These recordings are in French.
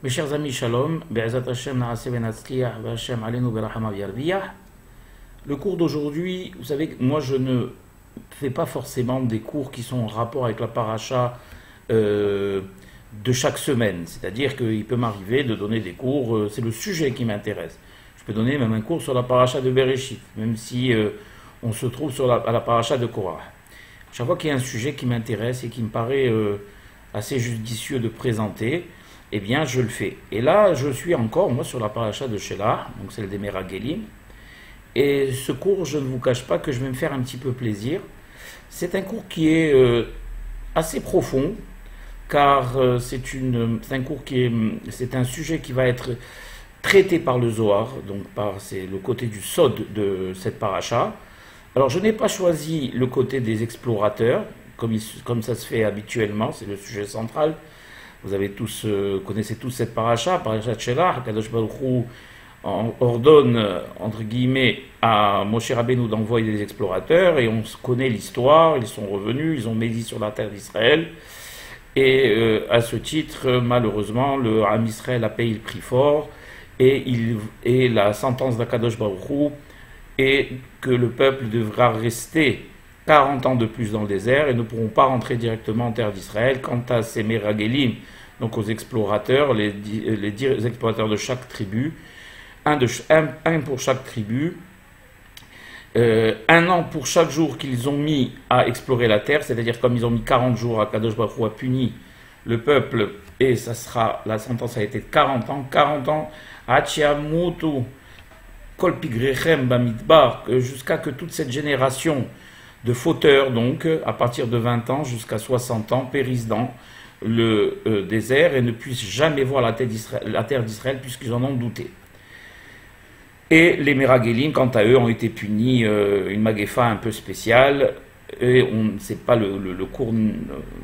Mes chers amis, shalom, Be'ezat Hashem na'aseh v'natzliach v'Hashem aleinu v'rachama v'yarviach. Le cours d'aujourd'hui, vous savez, moi je ne fais pas forcément des cours qui sont en rapport avec la paracha de chaque semaine. C'est-à-dire qu'il peut m'arriver de donner des cours, c'est le sujet qui m'intéresse. Je peux donner même un cours sur la paracha de Bereshit, même si on se trouve à la paracha de Korah. Chaque fois qu'il y a un sujet qui m'intéresse et qui me paraît assez judicieux de présenter, eh bien je le fais. Et là, je suis encore, moi, sur la paracha de Shelah, donc celle des Meragelim. Et ce cours, je ne vous cache pas que je vais me faire un petit peu plaisir. C'est un cours qui est assez profond, car c'est un cours c'est un sujet qui va être traité par le Zohar, donc c'est le côté du Sod de cette paracha. Alors je n'ai pas choisi le côté des explorateurs, comme ça se fait habituellement, c'est le sujet central. Vous avez tous, connaissez tous cette paracha de Shelah. Kadosh Baruch Hu ordonne, entre guillemets, à Moshe Rabbeinu d'envoyer des explorateurs, et on connaît l'histoire, ils sont revenus, ils ont médit sur la terre d'Israël, et à ce titre, malheureusement, le Ham Israël a payé le prix fort, et la sentence d'Akadosh Baruch Hu est que le peuple devra rester 40 ans de plus dans le désert et ne pourront pas rentrer directement en terre d'Israël. Quant à ces Meragelim, donc aux explorateurs, les 10 explorateurs de chaque tribu, un pour chaque tribu, un an pour chaque jour qu'ils ont mis à explorer la terre, c'est-à-dire comme ils ont mis 40 jours, Akadosh Baruch Hu a puni le peuple, et la sentence a été de 40 ans, Hachiamutu Kol Pigrechem Bamidbar, jusqu'à que toute cette génération de fauteurs, donc, à partir de 20 ans jusqu'à 60 ans, périssent dans le désert et ne puissent jamais voir la terre d'Israël puisqu'ils en ont douté. Et les Meragelim, quant à eux, ont été punis, une maguefa un peu spéciale, et c'est pas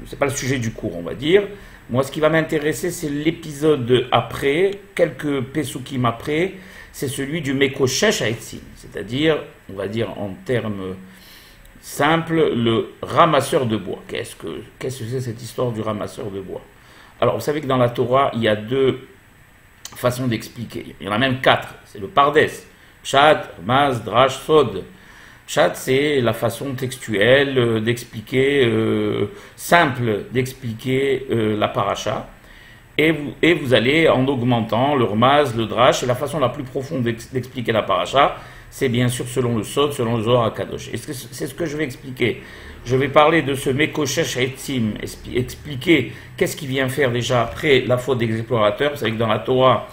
c'est pas le sujet du cours, on va dire. Moi, ce qui va m'intéresser, c'est l'épisode après, quelques pesukim après, c'est celui du Mekoshesh Haetzim, c'est-à-dire, on va dire en termes simple, le ramasseur de bois. Qu'est-ce que c'est cette histoire du ramasseur de bois? Alors, vous savez que dans la Torah, il y a deux façons d'expliquer. Il y en a même 4. C'est le Pardes. Pshat, Maz, Drash, Sod. Pshat, c'est la façon textuelle d'expliquer, simple d'expliquer la paracha. Et vous allez en augmentant le Rmaz, le Drash, et la façon la plus profonde d'expliquer la paracha, c'est bien sûr selon le Sod, selon le Zohar HaKadosh. Et c'est ce que je vais expliquer. Je vais parler de ce Mekoshesh Haetzim, expliquer qu'est-ce qu'il vient faire déjà après la faute des explorateurs. Vous savez que dans la Torah,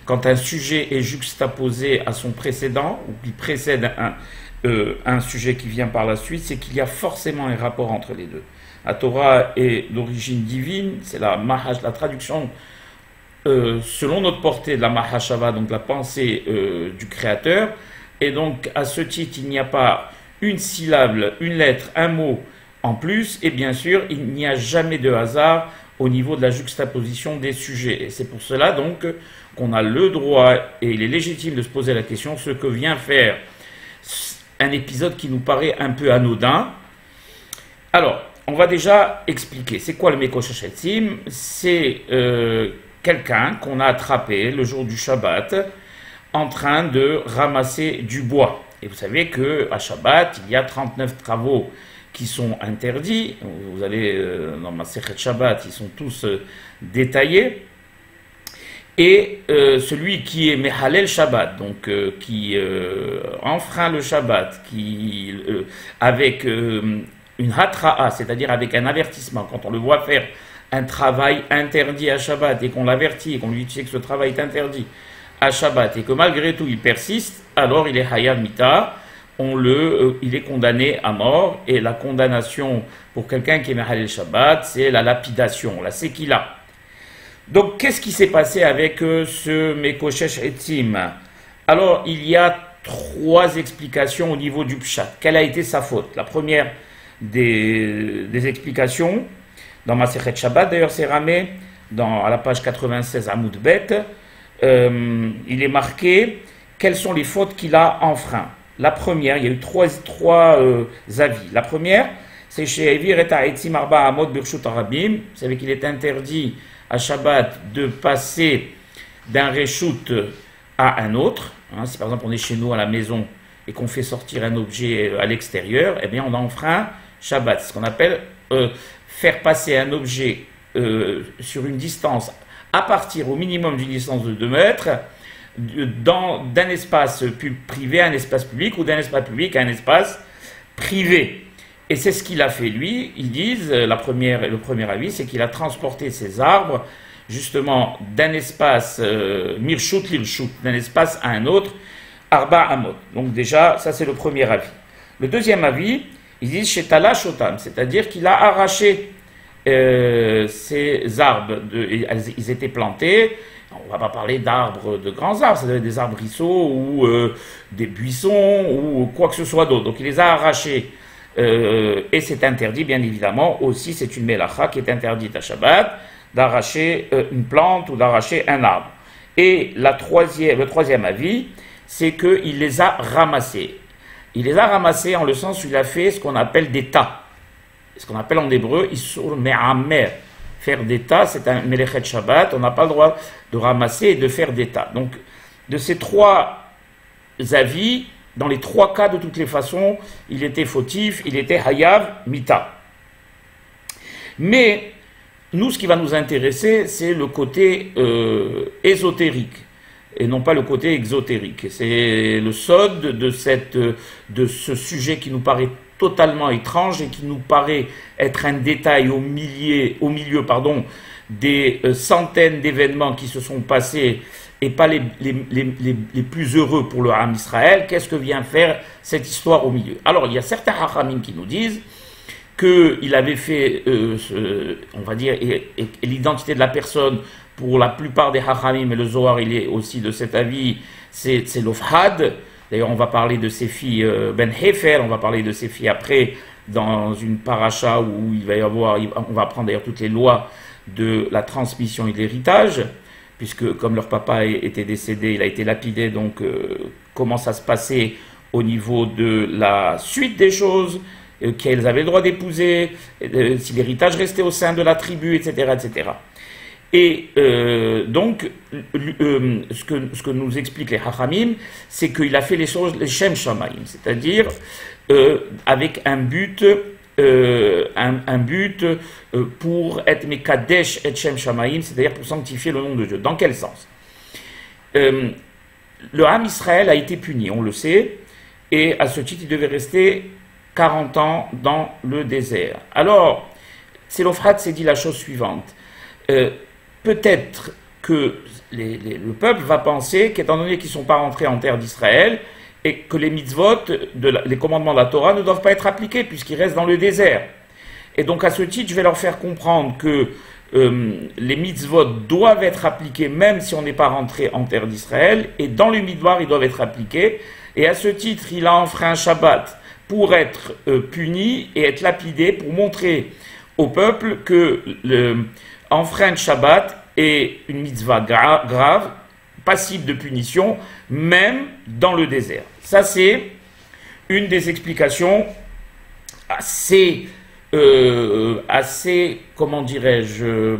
quand un sujet est juxtaposé à son précédent, ou qu'il précède un sujet qui vient par la suite, c'est qu'il y a forcément un rapport entre les deux. La Torah est d'origine divine, c'est la traduction selon notre portée de la Mahashava, donc la pensée du Créateur. Et donc, à ce titre, il n'y a pas une syllabe, une lettre, un mot en plus. Et bien sûr, il n'y a jamais de hasard au niveau de la juxtaposition des sujets. Et c'est pour cela, donc, qu'on a le droit, et il est légitime de se poser la question, ce que vient faire un épisode qui nous paraît un peu anodin. Alors, on va déjà expliquer. C'est quoi le Mekoshesh Haetzim? C'est quelqu'un qu'on a attrapé le jour du Shabbat, en train de ramasser du bois. Et vous savez qu'à Shabbat, il y a 39 travaux qui sont interdits. Vous allez dans ma Masechet Shabbat, ils sont tous détaillés. Et celui qui est Mehalel Shabbat, donc qui enfreint le Shabbat, avec une hatra'a, c'est-à-dire avec un avertissement, quand on le voit faire un travail interdit à Shabbat et qu'on l'avertit et qu'on lui dit que ce travail est interdit à Shabbat et que malgré tout il persiste, alors il est Hayav Mita, il est condamné à mort, et la condamnation pour quelqu'un qui est Mehalel Shabbat, c'est la lapidation, la Sekila. Donc qu'est-ce qui s'est passé avec ce Mekoshesh Haetzim? Alors il y a 3 explications au niveau du Pshat. Quelle a été sa faute? La première des explications, dans Masechet Shabbat, d'ailleurs c'est ramé, à la page 96 Amoud Bet, il est marqué quelles sont les fautes qu'il a enfreint. La première, il y a eu trois avis. La première, c'est chez Evir et Haetzim Arba Amod Birshut Arabim. Vous savez qu'il est interdit à Shabbat de passer d'un reshoot à un autre. Hein, si par exemple on est chez nous à la maison et qu'on fait sortir un objet à l'extérieur, eh bien on enfreint Shabbat. Ce qu'on appelle faire passer un objet sur une distance à partir au minimum d'une distance de 2 mètres d'un espace privé à un espace public ou d'un espace public à un espace privé. Et c'est ce qu'il a fait lui. Ils disent, le premier avis, c'est qu'il a transporté ces arbres justement d'un espace mirshut lirshut, d'un espace à un autre, arba amot. Donc déjà, ça c'est le premier avis. Le deuxième avis, ils disent shetala shotam, c'est-à-dire qu'il a arraché ces arbres, ils étaient plantés. On ne va pas parler d'arbres, de grands arbres, ça doit être des arbrisseaux ou des buissons ou quoi que ce soit d'autre. Donc il les a arrachés et c'est interdit, bien évidemment. Aussi, c'est une mélacha qui est interdite à Shabbat d'arracher une plante ou d'arracher un arbre. Et le troisième avis, c'est qu'il les a ramassés. Il les a ramassés en le sens où il a fait ce qu'on appelle des tas. Ce qu'on appelle en hébreu Isur Me'amer. Faire des tas, c'est un Melechet Shabbat, on n'a pas le droit de ramasser et de faire des tas. Donc, de ces 3 avis, dans les 3 cas, de toutes les façons, il était fautif, il était Hayav Mita. Mais, nous, ce qui va nous intéresser, c'est le côté ésotérique, et non pas le côté exotérique. C'est le sod de ce sujet qui nous paraît totalement étrange et qui nous paraît être un détail au milieu des centaines d'événements qui se sont passés et pas les plus heureux pour le Ham Israël. Qu'est-ce que vient faire cette histoire au milieu? Alors, il y a certains hachamim qui nous disent qu'il avait fait, on va dire, et l'identité de la personne, pour la plupart des hachamim, et le Zohar, il est aussi de cet avis, c'est l'Ofhad. D'ailleurs, on va parler de ses filles Ben Hefer, on va parler de ses filles après dans une paracha où il va y avoir, on va apprendre d'ailleurs toutes les lois de la transmission et de l'héritage, puisque comme leur papa était décédé, il a été lapidé, donc comment ça se passait au niveau de la suite des choses, qu'elles avaient le droit d'épouser, si l'héritage restait au sein de la tribu, etc., etc. Et donc, ce que nous expliquent les Hachamim, c'est qu'il a fait les choses, les Shem Shamayim, c'est-à-dire avec un but pour être Mekadesh et Shem Shamayim, c'est-à-dire pour sanctifier le nom de Dieu. Dans quel sens? Le Ham Israël a été puni, on le sait, et à ce titre, il devait rester 40 ans dans le désert. Alors, Tzelophrad s'est dit la chose suivante. Peut-être que le peuple va penser qu'étant donné qu'ils ne sont pas rentrés en terre d'Israël et que les mitzvot, les commandements de la Torah ne doivent pas être appliqués puisqu'ils restent dans le désert. Et donc à ce titre, je vais leur faire comprendre que les mitzvot doivent être appliqués même si on n'est pas rentré en terre d'Israël, et dans le midbar, ils doivent être appliqués. Et à ce titre, il a enfreint un Shabbat pour être puni et être lapidé, pour montrer au peuple que enfreindre Shabbat est une mitzvah grave, passible de punition, même dans le désert. Ça, c'est une des explications assez comment dirais-je,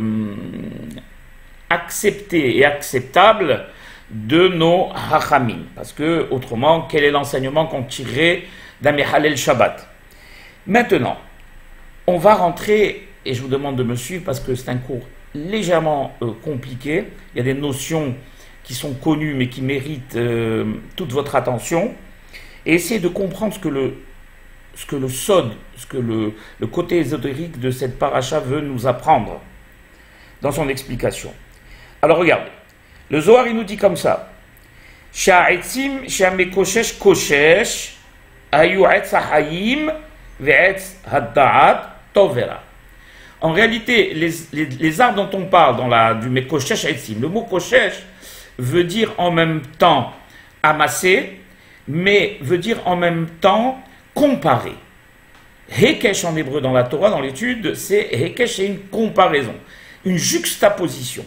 acceptées et acceptables de nos hachamim. Parce que, autrement, quel est l'enseignement qu'on tirerait d'un Mehalel Shabbat? Maintenant, on va rentrer, et je vous demande de me suivre parce que c'est un cours légèrement compliqué. Il y a des notions qui sont connues mais qui méritent toute votre attention. Et essayez de comprendre ce que le sod, ce que le côté ésotérique de cette paracha veut nous apprendre dans son explication. Alors regardez, le Zohar il nous dit comme ça: Sha'etzim sha'mekoshesh koshesh ayu etz ha'hayim ve'etz hadda'at tovera. En réalité, les arbres dont on parle du Mekoshesh Etzim, le mot Koshesh veut dire en même temps amasser, mais veut dire en même temps comparer. Hekesh en hébreu dans la Torah, dans l'étude, c'est Hekesh, c'est une comparaison, une juxtaposition.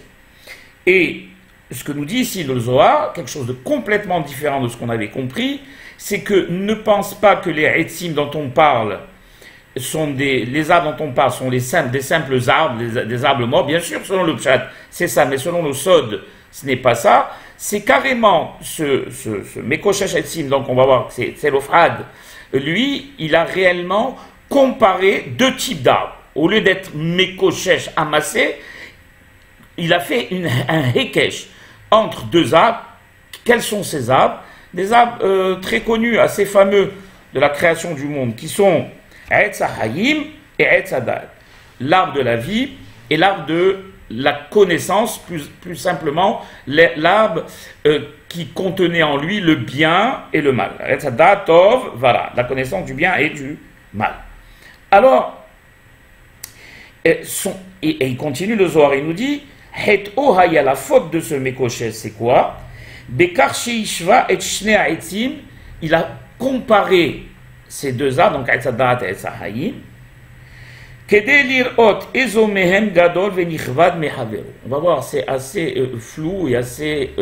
Et ce que nous dit ici le Zohar, quelque chose de complètement différent de ce qu'on avait compris, c'est que ne pense pas que les Etzim dont on parle les arbres dont on parle sont des simples arbres, des arbres morts, bien sûr, selon le pshat, c'est ça, mais selon le sod, ce n'est pas ça. C'est carrément ce Mekoshesh Etzim, donc on va voir que c'est l'Ofrad, lui, il a réellement comparé deux types d'arbres. Au lieu d'être Mekoshesh amassé, il a fait un Hekesh entre deux arbres. Quels sont ces arbres? Des arbres très connus, assez fameux de la création du monde, qui sont Etz HaHayim et Etz HaDaat, l'arbre de la vie et l'arbre de la connaissance, plus simplement, l'arbre qui contenait en lui le bien et le mal. Etz HaDaat Tov, voilà, la connaissance du bien et du mal. Alors, et il continue le Zohar, il nous dit, Het Ohaya, la faute de ce Mekoshesh, c'est quoi? Bekar Sheishva et Shnei Ha'etzim, il a comparé ces deux arbres, donc Etz HaDaat et Etz HaHayim, Kedei lirot ezo mehem gadol venichvad mehavero. On va voir, c'est assez flou et assez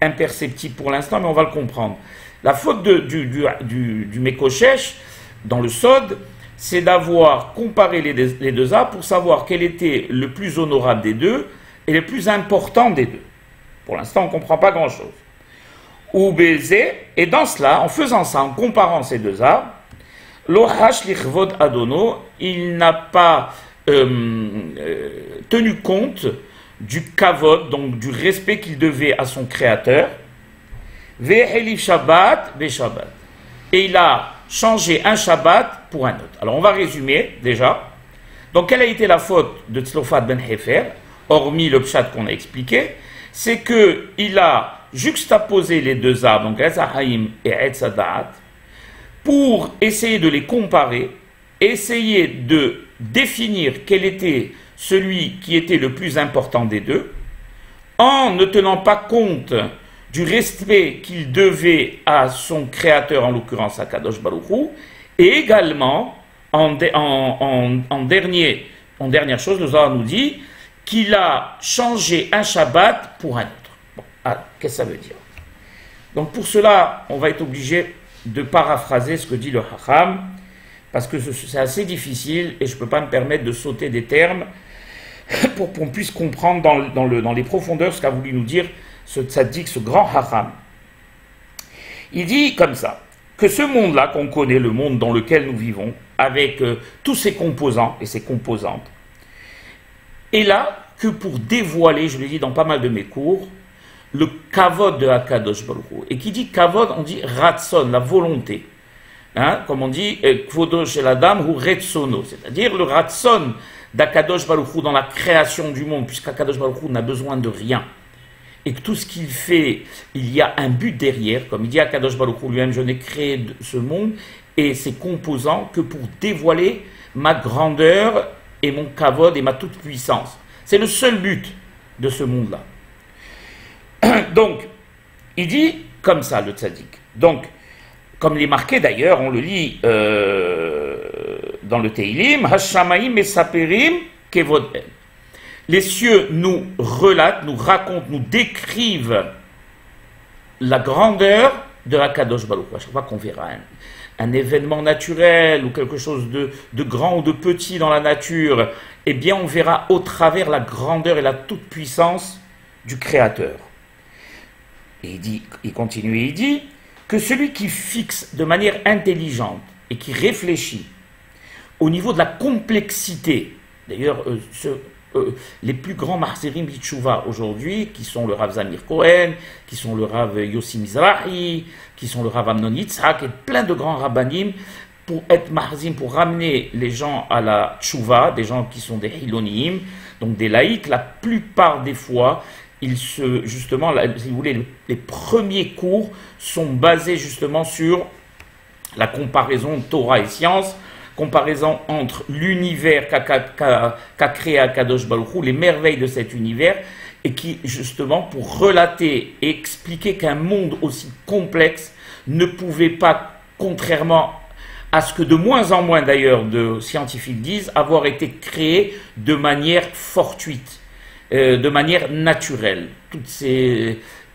imperceptible pour l'instant, mais on va le comprendre. La faute du Mekoshesh, dans le Sod, c'est d'avoir comparé les deux arbres pour savoir quel était le plus honorable des deux et le plus important des deux. Pour l'instant, on ne comprend pas grand-chose. Ou baiser, et dans cela, en faisant ça, en comparant ces deux arbres, l'ohash lichvod adono, il n'a pas tenu compte du kavod, donc du respect qu'il devait à son créateur, ve'elif shabbat ve'shabbat, et il a changé un Shabbat pour un autre. Alors on va résumer déjà. Donc quelle a été la faute de Tzlofad ben Hefer, hormis le pshat qu'on a expliqué? C'est qu'il a juxtaposé les deux arbres, donc Etz HaHayim et Etz HaDaat, pour essayer de les comparer, essayer de définir quel était celui qui était le plus important des deux, en ne tenant pas compte du respect qu'il devait à son créateur, en l'occurrence à Kadosh Baruch Hu, et également, en dernière chose, le Zohar nous dit qu'il a changé un Shabbat pour un autre. Bon, alors, qu'est-ce que ça veut dire? Donc pour cela, on va être obligé de paraphraser ce que dit le Hacham, parce que c'est assez difficile et je ne peux pas me permettre de sauter des termes pour qu'on puisse comprendre dans les profondeurs ce qu'a voulu nous dire ce tzaddik, ce grand Hacham. Il dit comme ça, que ce monde-là qu'on connaît, le monde dans lequel nous vivons, avec tous ses composants et ses composantes, est là que pour dévoiler, je l'ai dit dans pas mal de mes cours, le kavod de Akadosh Baruch Hu. Et qui dit kavod, on dit ratson, la volonté. Hein, comme on dit, kvodo shel adam ou retsono, c'est-à-dire le ratson d'Akadosh Baruch Hu dans la création du monde, puisqu'Akadosh Baruch Hu n'a besoin de rien. Et que tout ce qu'il fait, il y a un but derrière, comme il dit à Kadosh Baruch Hu lui-même, je n'ai créé ce monde et ses composants que pour dévoiler ma grandeur et mon kavod et ma toute-puissance. C'est le seul but de ce monde-là. Donc, il dit comme ça, le tzaddik. Donc, comme il est marqué d'ailleurs, on le lit dans le Teilim, Hashamayim mesaperim kevod el. Les cieux nous relatent, nous racontent, nous décrivent la grandeur de Akadosh Baruch Hu. À chaque fois qu'on verra un événement naturel ou quelque chose de grand ou de petit dans la nature, eh bien on verra au travers la grandeur et la toute-puissance du Créateur. Et il continue et il dit que celui qui fixe de manière intelligente et qui réfléchit au niveau de la complexité, d'ailleurs les plus grands Mahzerim B'Tchouva aujourd'hui, qui sont le Rav Zamir Cohen, qui sont le Rav Yossi Mizrahi, qui sont le Rav Amnon Yitzhak, et plein de grands rabbanim, pour être Mahzim, pour ramener les gens à la Tchouva, des gens qui sont des Hilonim, donc des laïcs, la plupart des fois, justement, si vous voulez, les premiers cours sont basés justement sur la comparaison Torah et science, comparaison entre l'univers qu'a créé Akadosh Baruch Hu, les merveilles de cet univers, et qui, justement, pour relater et expliquer qu'un monde aussi complexe ne pouvait pas, contrairement à ce que de moins en moins d'ailleurs de scientifiques disent, avoir été créé de manière fortuite, de manière naturelle.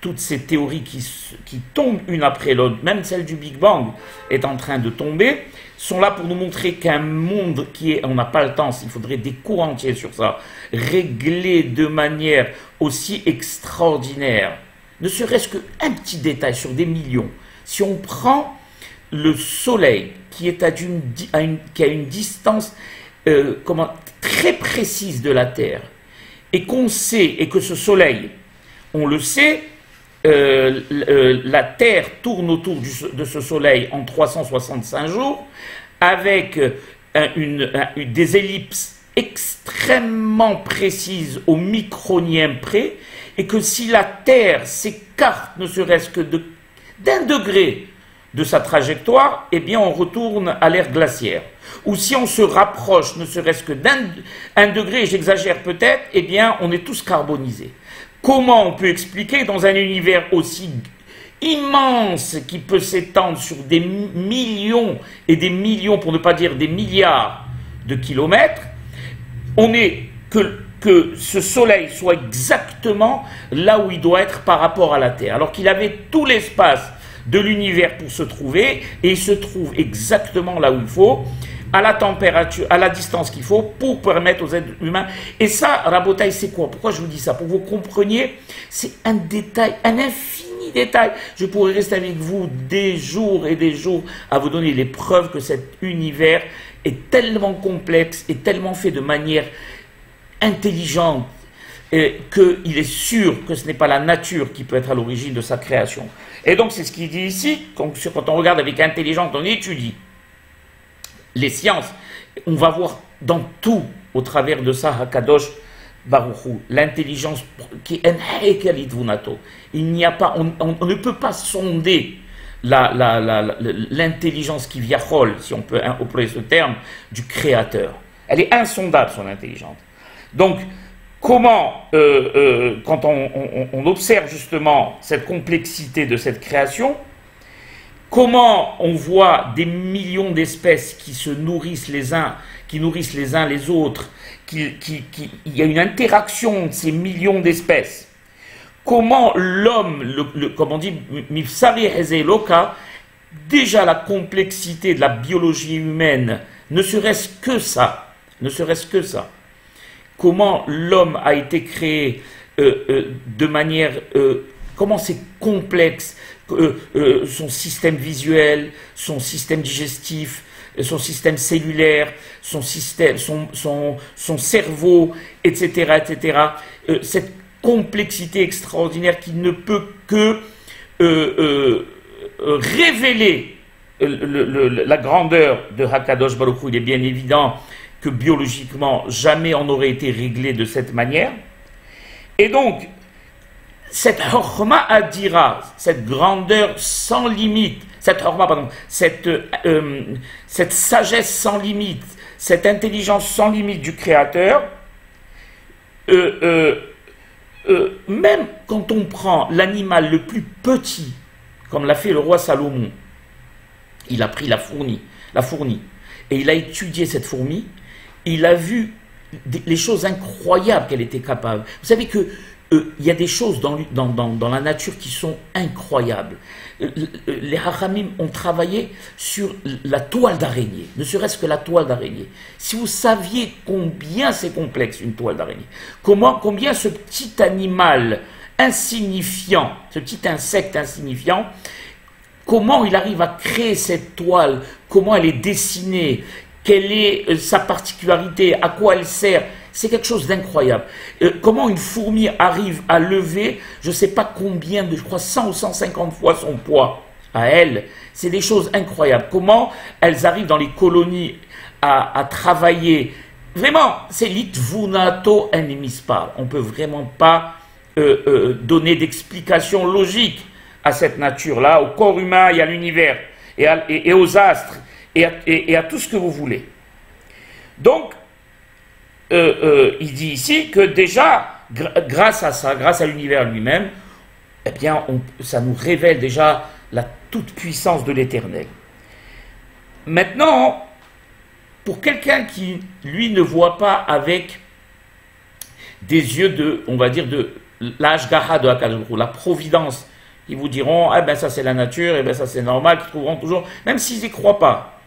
toutes ces théories qui tombent une après l'autre, même celle du Big Bang est en train de tomber, sont là pour nous montrer qu'un monde qui est, on n'a pas le temps, il faudrait des cours entiers sur ça, réglé de manière aussi extraordinaire, ne serait-ce qu'un petit détail sur des millions. Si on prend le Soleil qui est qui a une distance très précise de la Terre, et qu'on sait, et que ce Soleil, on le sait, la Terre tourne autour de ce Soleil en 365 jours, avec des ellipses extrêmement précises au micronième près, et que si la Terre s'écarte ne serait-ce que d'un degré de sa trajectoire, eh bien on retourne à l'ère glaciaire. Ou si on se rapproche ne serait-ce que d'un degré, j'exagère peut-être, eh bien on est tous carbonisés. Comment on peut expliquer dans un univers aussi immense qui peut s'étendre sur des millions et des millions, pour ne pas dire des milliards de kilomètres, que ce Soleil soit exactement là où il doit être par rapport à la Terre, alors qu'il avait tout l'espace de l'univers pour se trouver, et il se trouve exactement là où il faut, à la température, à la distance qu'il faut pour permettre aux êtres humains. Et ça, Rabotaï, c'est quoi? Pourquoi je vous dis ça? Pour que vous compreniez, c'est un détail, un infini détail. Je pourrais rester avec vous des jours et des jours à vous donner les preuves que cet univers est tellement complexe et tellement fait de manière intelligente qu'il est sûr que ce n'est pas la nature qui peut être à l'origine de sa création. Et donc c'est ce qu'il dit ici, quand on regarde avec intelligence, on étudie les sciences, on va voir dans tout, au travers de ça, Hakadosh Baruch Hu, l'intelligence qui est un. Il n'y a pas, on ne peut pas sonder l'intelligence qui viachol, si on peut employer ce terme, du Créateur. Elle est insondable, son intelligence. Donc, comment, quand on observe justement cette complexité de cette création, comment on voit des millions d'espèces qui se nourrissent les uns, qui nourrissent les uns les autres, il y a une interaction de ces millions d'espèces. Comment l'homme, comme on dit, Mifsari Hezeloka, déjà la complexité de la biologie humaine, ne serait-ce que ça, comment l'homme a été créé de manière, comment c'est complexe, son système visuel, son système digestif, son système cellulaire, son cerveau, etc., etc. Cette complexité extraordinaire qui ne peut que révéler la grandeur de Hakadosh Baruch Hu. Il est bien évident que biologiquement, jamais on n'aurait été réglé de cette manière. Et donc, cette Chorma Adira, cette grandeur sans limite, cette sagesse sans limite, cette intelligence sans limite du Créateur, même quand on prend l'animal le plus petit, comme l'a fait le roi Salomon, il a pris la fourmi, et il a étudié cette fourmi, il a vu les choses incroyables qu'elle était capable. Vous savez que il y a des choses dans la nature qui sont incroyables. Les Hachamim ont travaillé sur la toile d'araignée, ne serait-ce que la toile d'araignée. Si vous saviez combien c'est complexe une toile d'araignée, combien ce petit animal insignifiant, ce petit insecte insignifiant, comment il arrive à créer cette toile, comment elle est dessinée, quelle est sa particularité, à quoi elle sert. C'est quelque chose d'incroyable. Comment une fourmi arrive à lever, je ne sais pas combien, je crois 100 ou 150 fois son poids à elle. C'est des choses incroyables. Comment elles arrivent dans les colonies à travailler. Vraiment, c'est l'itvunato enemispar. On ne peut vraiment pas donner d'explication logique à cette nature-là, au corps humain et à l'univers, et aux astres, et à tout ce que vous voulez. Donc, il dit ici que déjà, grâce à ça, grâce à l'univers lui-même, eh bien, ça nous révèle déjà la toute-puissance de l'Éternel. Maintenant, pour quelqu'un qui, lui, ne voit pas avec des yeux on va dire, de l'ashgaha de Akadosh Baruch Hu, la providence. Ils vous diront, ah ben ça c'est la nature, et ben ça c'est normal, qu'ils trouveront toujours, même s'ils n'y croient pas.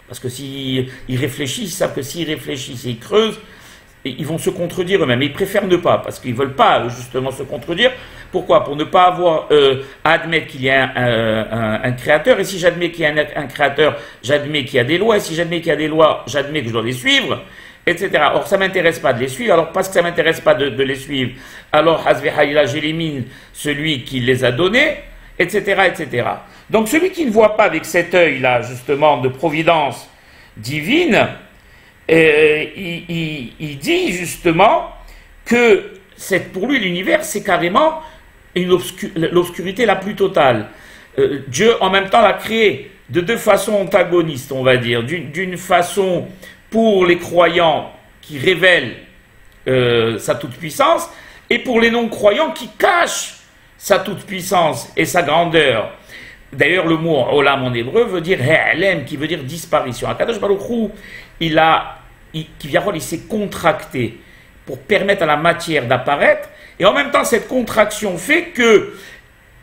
Parce que s'ils réfléchissent, ils savent que s'ils réfléchissent et ils creusent, ils vont se contredire eux-mêmes. Ils préfèrent ne pas, parce qu'ils ne veulent pas justement se contredire. Pourquoi? Pour ne pas avoir à admettre qu'il y a un créateur. Et si j'admets qu'il y a un créateur, j'admets qu'il y a des lois. Et si j'admets qu'il y a des lois, j'admets que je dois les suivre, etc. Or, ça ne m'intéresse pas de les suivre. Alors, parce que ça ne m'intéresse pas de les suivre, alors, Hazve Haïla, j'élimine celui qui les a donnés, etc., etc. Donc, celui qui ne voit pas avec cet œil-là, justement, de providence divine, il dit justement que pour lui l'univers c'est carrément l'obscurité la plus totale. Dieu en même temps l'a créé de deux façons antagonistes, on va dire. D'une façon pour les croyants qui révèlent sa toute-puissance, et pour les non-croyants qui cachent sa toute-puissance et sa grandeur. D'ailleurs, le mot olam en hébreu veut dire he'alem, qui veut dire disparition. Akadosh Baruch Hu, il s'est contracté pour permettre à la matière d'apparaître, et en même temps, cette contraction fait que,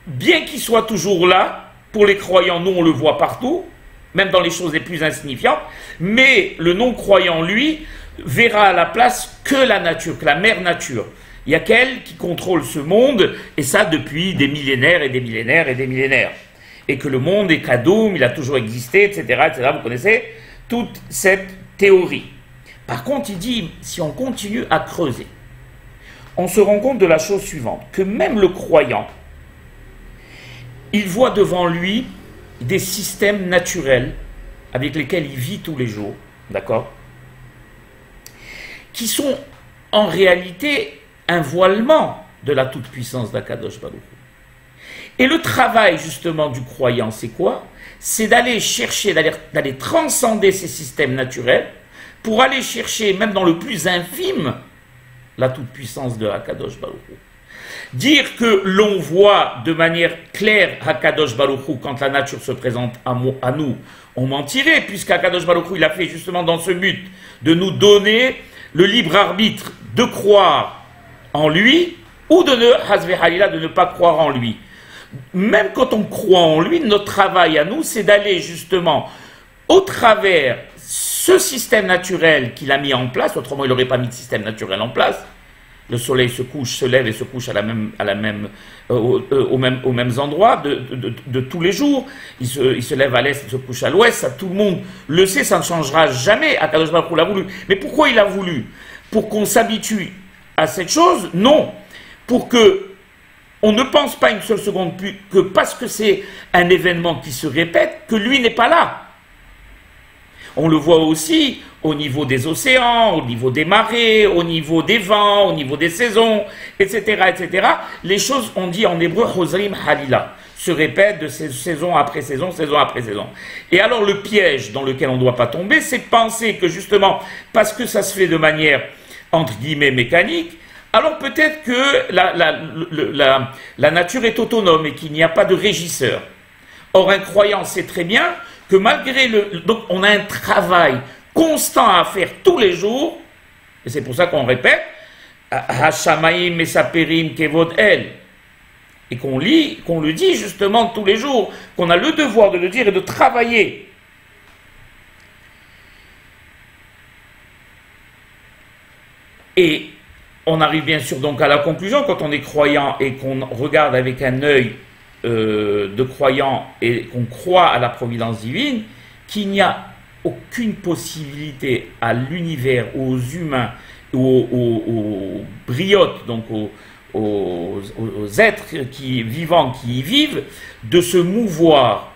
bien qu'il soit toujours là, pour les croyants, nous on le voit partout, même dans les choses les plus insignifiantes, mais le non-croyant, lui, verra à la place que la nature, que la mère nature. Il n'y a qu'elle qui contrôle ce monde, et ça depuis des millénaires et des millénaires et des millénaires. Et que le monde est kadoum, il a toujours existé, etc., etc. Vous connaissez toute cette théorie. Par contre, il dit, si on continue à creuser, on se rend compte de la chose suivante, que même le croyant, il voit devant lui des systèmes naturels avec lesquels il vit tous les jours, d'accord, qui sont en réalité un voilement de la toute-puissance d'Akadosh Baruch Hu. Et le travail justement du croyant, c'est quoi? C'est d'aller chercher, d'aller transcender ces systèmes naturels pour aller chercher, même dans le plus infime, la toute-puissance de Akadosh Baruch Hu. Dire que l'on voit de manière claire Akadosh Baruch Hu quand la nature se présente à nous, on mentirait, puisqu'Akadosh Baruch Hu, il a fait justement dans ce but de nous donner le libre arbitre de croire en lui ou de ne pas croire en lui. Même quand on croit en lui, notre travail à nous, c'est d'aller justement au travers ce système naturel qu'il a mis en place, autrement il n'aurait pas mis de système naturel en place. Le soleil se couche, se lève et se couche aux mêmes endroits de tous les jours. Il se lève à l'est, il se couche à l'ouest, ça tout le monde le sait, ça ne changera jamais. Akadosh Baruch Hu l'a voulu. Mais pourquoi il a voulu? Pour qu'on s'habitue à cette chose? Non. Pour que on ne pense pas une seule seconde plus que parce que c'est un événement qui se répète, que lui n'est pas là. On le voit aussi au niveau des océans, au niveau des marées, au niveau des vents, au niveau des saisons, etc., etc. Les choses, on dit en hébreu, Hozrim Halila, se répètent de saison après saison, saison après saison. Et alors le piège dans lequel on ne doit pas tomber, c'est de penser que justement, parce que ça se fait de manière, entre guillemets, mécanique, alors peut-être que la nature est autonome et qu'il n'y a pas de régisseur. Or, un croyant sait très bien que malgré donc on a un travail constant à faire tous les jours, et c'est pour ça qu'on répète, Hashamaim Mesaperim Kevod El, et qu'on le dit justement tous les jours, qu'on a le devoir de le dire et de travailler. Et on arrive bien sûr donc à la conclusion, quand on est croyant et qu'on regarde avec un œil de croyant et qu'on croit à la providence divine, qu'il n'y a aucune possibilité à l'univers, aux humains, aux briotes, donc aux êtres vivants qui y vivent, de se mouvoir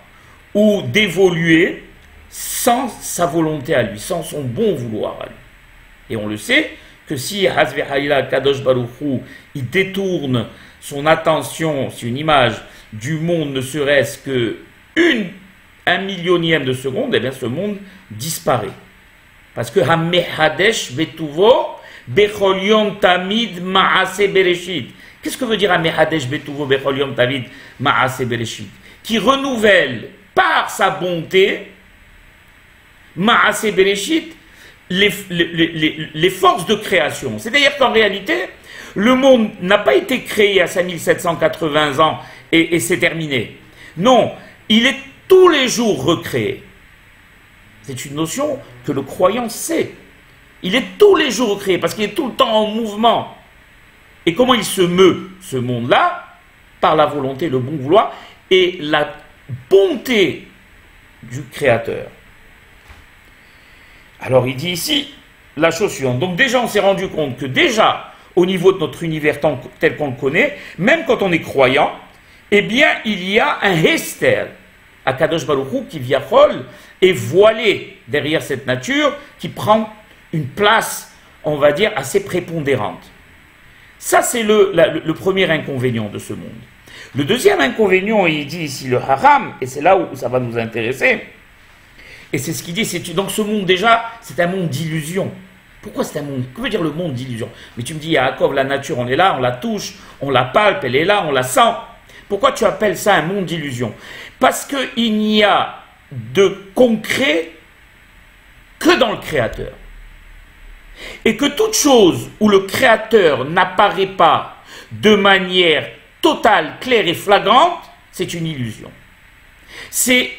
ou d'évoluer sans sa volonté à lui, sans son bon vouloir à lui. Et on le sait, que si Hazve Haïla Kadosh Baruch Hu, il détourne son attention, c'est une image du monde, ne serait-ce que un millionième de seconde, et bien ce monde disparaît. Parce que Hamehadesh Betuvo Bechol Yom Tamid Maase Bereshit. Qu'est-ce que veut dire Hamehadesh Betuvo Bechol Yom Tamid Maase Bereshit? Qui renouvelle par sa bonté Maase Bereshit les forces de création. C'est-à-dire qu'en réalité, Le monde n'a pas été créé à 5780 ans et c'est terminé. Non, il est tous les jours recréé. C'est une notion que le croyant sait. Il est tous les jours recréé parce qu'il est tout le temps en mouvement. Et comment il se meut, ce monde-là? Par la volonté, le bon vouloir et la bonté du Créateur. Alors il dit ici la chose suivante. Donc déjà on s'est rendu compte que déjà au niveau de notre univers tel qu'on le connaît, même quand on est croyant, eh bien il y a un hester, Akadosh Baruch Hu qui viachol est voilé derrière cette nature qui prend une place, on va dire, assez prépondérante. Ça c'est le premier inconvénient de ce monde. Le deuxième inconvénient, il dit ici le haram, et c'est là où ça va nous intéresser, et c'est ce qu'il dit, donc ce monde déjà, c'est un monde d'illusion. Pourquoi c'est un monde? Que veut dire le monde d'illusion? Mais tu me dis, Yaakov, la nature, on est là, on la touche, on la palpe, elle est là, on la sent. Pourquoi tu appelles ça un monde d'illusion? Parce qu'il n'y a de concret que dans le Créateur. Et que toute chose où le Créateur n'apparaît pas de manière totale, claire et flagrante, c'est une illusion. C'est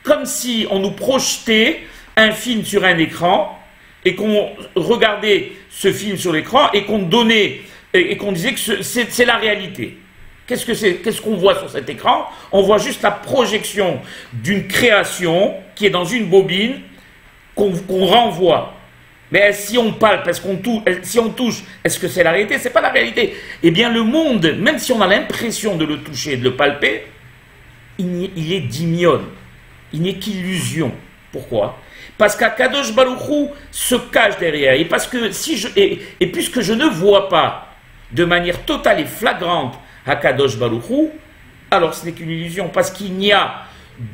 comme si on nous projetait un film sur un écran et qu'on regardait ce film sur l'écran et qu'on donnait et qu'on disait que c'est la réalité. Qu'est-ce qu'on voit sur cet écran? On voit juste la projection d'une création qui est dans une bobine qu'on renvoie. Mais si on palpe, si on touche, est-ce que c'est la réalité? C'est pas la réalité. Eh bien le monde, même si on a l'impression de le toucher, de le palper, il est dimion. Il n'est qu'illusion. Pourquoi? Parce qu'Akadosh Baruch Hu se cache derrière. Et parce que et puisque je ne vois pas de manière totale et flagrante Akadosh Baruch Hu, alors ce n'est qu'une illusion. Parce qu'il n'y a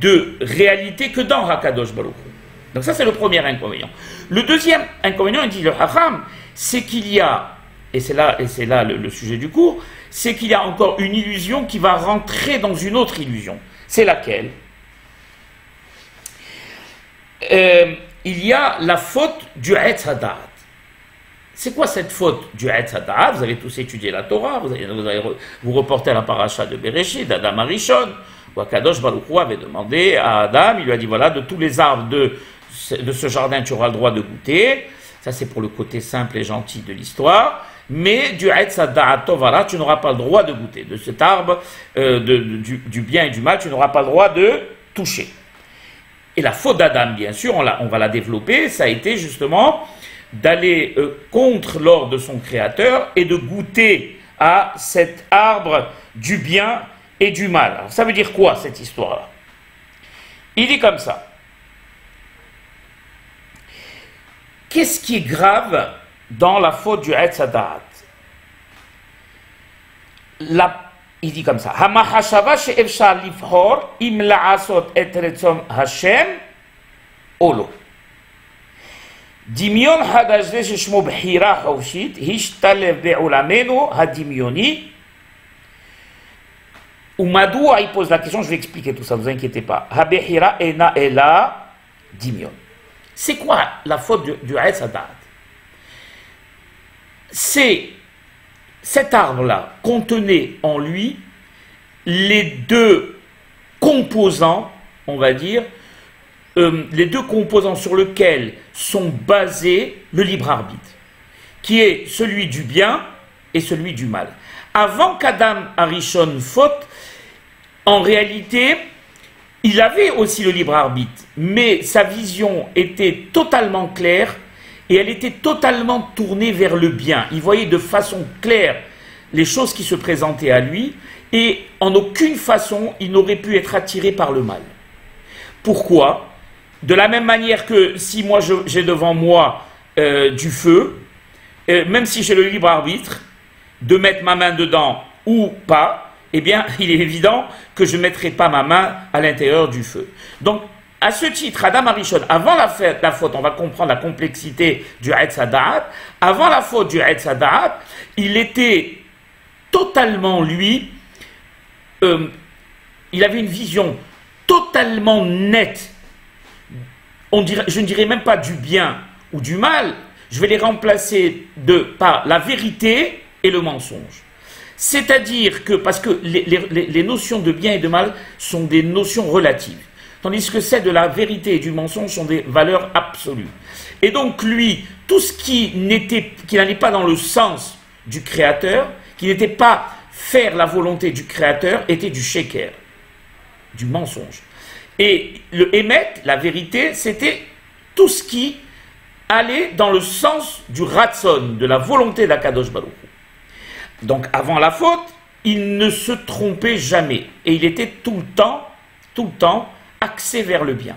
de réalité que dans Akadosh Baruch Hu. Donc ça c'est le premier inconvénient. Le deuxième inconvénient, il dit le haram, c'est qu'il y a, et c'est là le sujet du cours, c'est qu'il y a encore une illusion qui va rentrer dans une autre illusion. C'est laquelle? Il y a la faute du Etz Hadat. C'est quoi cette faute du Etz Hadat? Vous avez tous étudié la Torah, vous reportez à la paracha de Bereshit, d'Adam Arishon, où Akadosh Baruch Hu avait demandé à Adam, il lui a dit voilà, de tous les arbres de ce jardin tu auras le droit de goûter. Ça c'est pour le côté simple et gentil de l'histoire. Mais du Etz Hadat Tovara, tu n'auras pas le droit de goûter. De cet arbre du bien et du mal, tu n'auras pas le droit de toucher. Et la faute d'Adam, bien sûr, on va la développer, ça a été justement d'aller contre l'ordre de son créateur et de goûter à cet arbre du bien et du mal. Alors, ça veut dire quoi cette histoire-là? Il dit comme ça. Qu'est-ce qui est grave dans la faute du Etz Hadat? Il dit comme ça. Hamahashava she'efshar livhor im la'asot et retzon Hashem olo. Dimion hadajze sheshmo b'hira chofshit hishtalev be'olamenu hadimioni. Ou Madoua, il pose la question, je vais expliquer tout ça, ne vous inquiétez pas. Habehira ena ela dimion. C'est quoi la faute du Etz Hadat? C'est cet arbre-là contenait en lui les deux composants, on va dire, les deux composants sur lesquels sont basés le libre arbitre, qui est celui du bien et celui du mal. Avant qu'Adam Arishon faute, en réalité, il avait aussi le libre arbitre, mais sa vision était totalement claire et elle était totalement tournée vers le bien. Il voyait de façon claire les choses qui se présentaient à lui et en aucune façon il n'aurait pu être attiré par le mal. Pourquoi? De la même manière que si moi j'ai devant moi du feu, même si j'ai le libre arbitre de mettre ma main dedans ou pas, eh bien il est évident que je ne mettrai pas ma main à l'intérieur du feu. Donc à ce titre, Adam Arishon, avant la faute, on va comprendre la complexité du Etz Hadat, avant la faute du Etz Hadat, il était totalement, lui, il avait une vision totalement nette. Je ne dirais même pas du bien ou du mal, je vais les remplacer par la vérité et le mensonge. C'est-à-dire que, parce que les notions de bien et de mal sont des notions relatives, tandis que celles de la vérité et du mensonge sont des valeurs absolues. Et donc lui, tout ce qui n'allait pas dans le sens du Créateur, qui n'était pas faire la volonté du Créateur, était du sheker, du mensonge. Et le émet, la vérité, c'était tout ce qui allait dans le sens du ratson, de la volonté d'Akadosh Baruch Hu. Donc avant la faute, il ne se trompait jamais. Et il était tout le temps, axé vers le bien.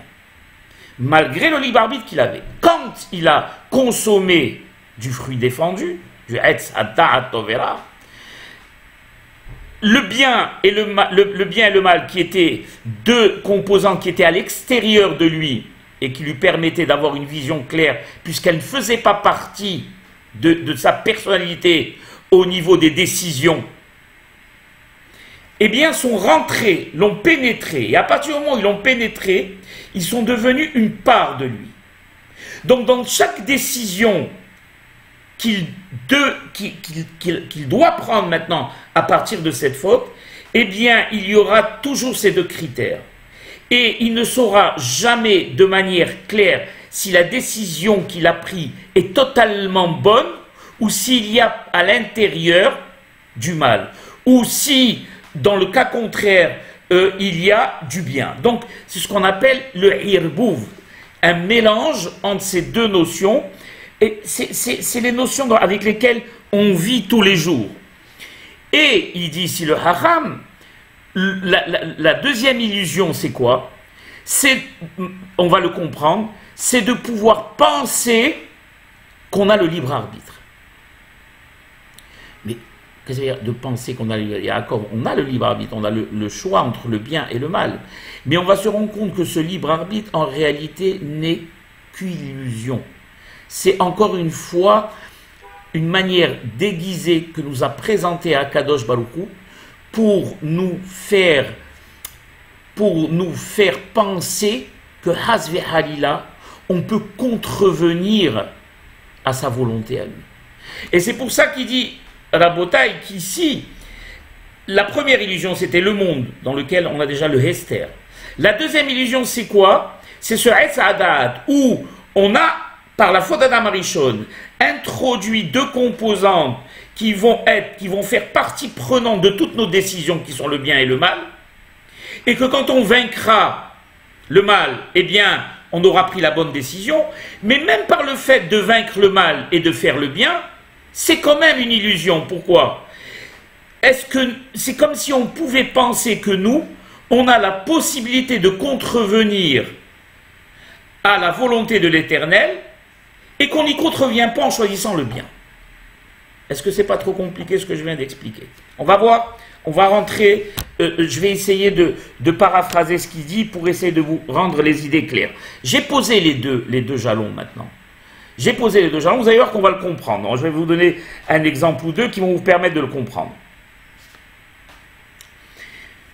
Malgré le libre arbitre qu'il avait. Quand il a consommé du fruit défendu, du Etz Hada'at Tovera, le bien et le mal qui étaient deux composants qui étaient à l'extérieur de lui et qui lui permettaient d'avoir une vision claire, puisqu'elle ne faisait pas partie de sa personnalité au niveau des décisions, eh bien sont rentrés, l'ont pénétré, et à partir du moment où ils l'ont pénétré, ils sont devenus une part de lui. Donc dans chaque décision qu'il doit prendre maintenant à partir de cette faute, eh bien il y aura toujours ces deux critères. Et il ne saura jamais de manière claire si la décision qu'il a prise est totalement bonne ou s'il y a à l'intérieur du mal, ou si, dans le cas contraire, il y a du bien. Donc, c'est ce qu'on appelle le hirbouv, un mélange entre ces deux notions, et c'est les notions avec lesquelles on vit tous les jours. Et, il dit ici le haram, la deuxième illusion, c'est quoi? C'est, on va le comprendre, c'est de pouvoir penser qu'on a le libre arbitre. Mais qu'est-ce que ça veut dire de penser qu'on a le libre arbitre? On a le libre arbitre, on a le choix entre le bien et le mal. Mais on va se rendre compte que ce libre arbitre, en réalité, n'est qu'une illusion. C'est encore une fois une manière déguisée que nous a présentée à Kadosh Baruch Hu pour nous faire penser que Hasve Halila, on peut contrevenir à sa volonté à lui. Et c'est pour ça qu'il dit Rabotai qu'ici, la première illusion c'était le monde dans lequel on a déjà le Hester. La deuxième illusion c'est quoi? C'est ce Etz Hadat où on a, par la faute d'Adam Arishon, introduit deux composantes qui vont faire partie prenante de toutes nos décisions qui sont le bien et le mal, et que quand on vaincra le mal, eh bien, on aura pris la bonne décision, mais même par le fait de vaincre le mal et de faire le bien, c'est quand même une illusion. Pourquoi? Est-ce que c'est comme si on pouvait penser que nous, on a la possibilité de contrevenir à la volonté de l'Éternel et qu'on n'y contrevient pas en choisissant le bien? Est-ce que c'est pas trop compliqué ce que je viens d'expliquer? On va voir, on va rentrer, je vais essayer de paraphraser ce qu'il dit pour essayer de vous rendre les idées claires. J'ai posé les deux jalons maintenant. J'ai posé les deux jalons, vous allez voir qu'on va le comprendre. Je vais vous donner un exemple ou deux qui vont vous permettre de le comprendre.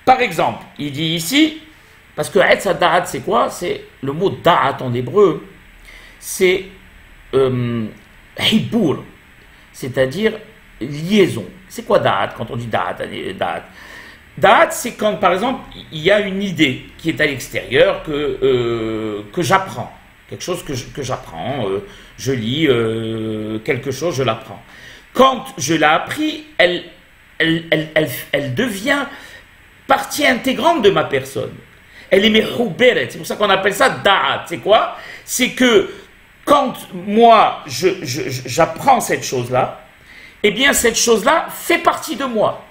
Par exemple, il dit ici, parce que Etz Hadat, c'est quoi? C'est le mot Da'at en hébreu, c'est Hibur, c'est-à-dire liaison. C'est quoi Da'at quand on dit Da'at? Da'at, c'est quand, par exemple, il y a une idée qui est à l'extérieur que j'apprends. Quelque chose que j'apprends, je lis quelque chose, je l'apprends. Quand je l'ai appris, elle devient partie intégrante de ma personne. Elle est mehouberet, c'est pour ça qu'on appelle ça da'at. C'est quoi? C'est que quand moi j'apprends cette chose-là, eh bien cette chose-là fait partie de moi.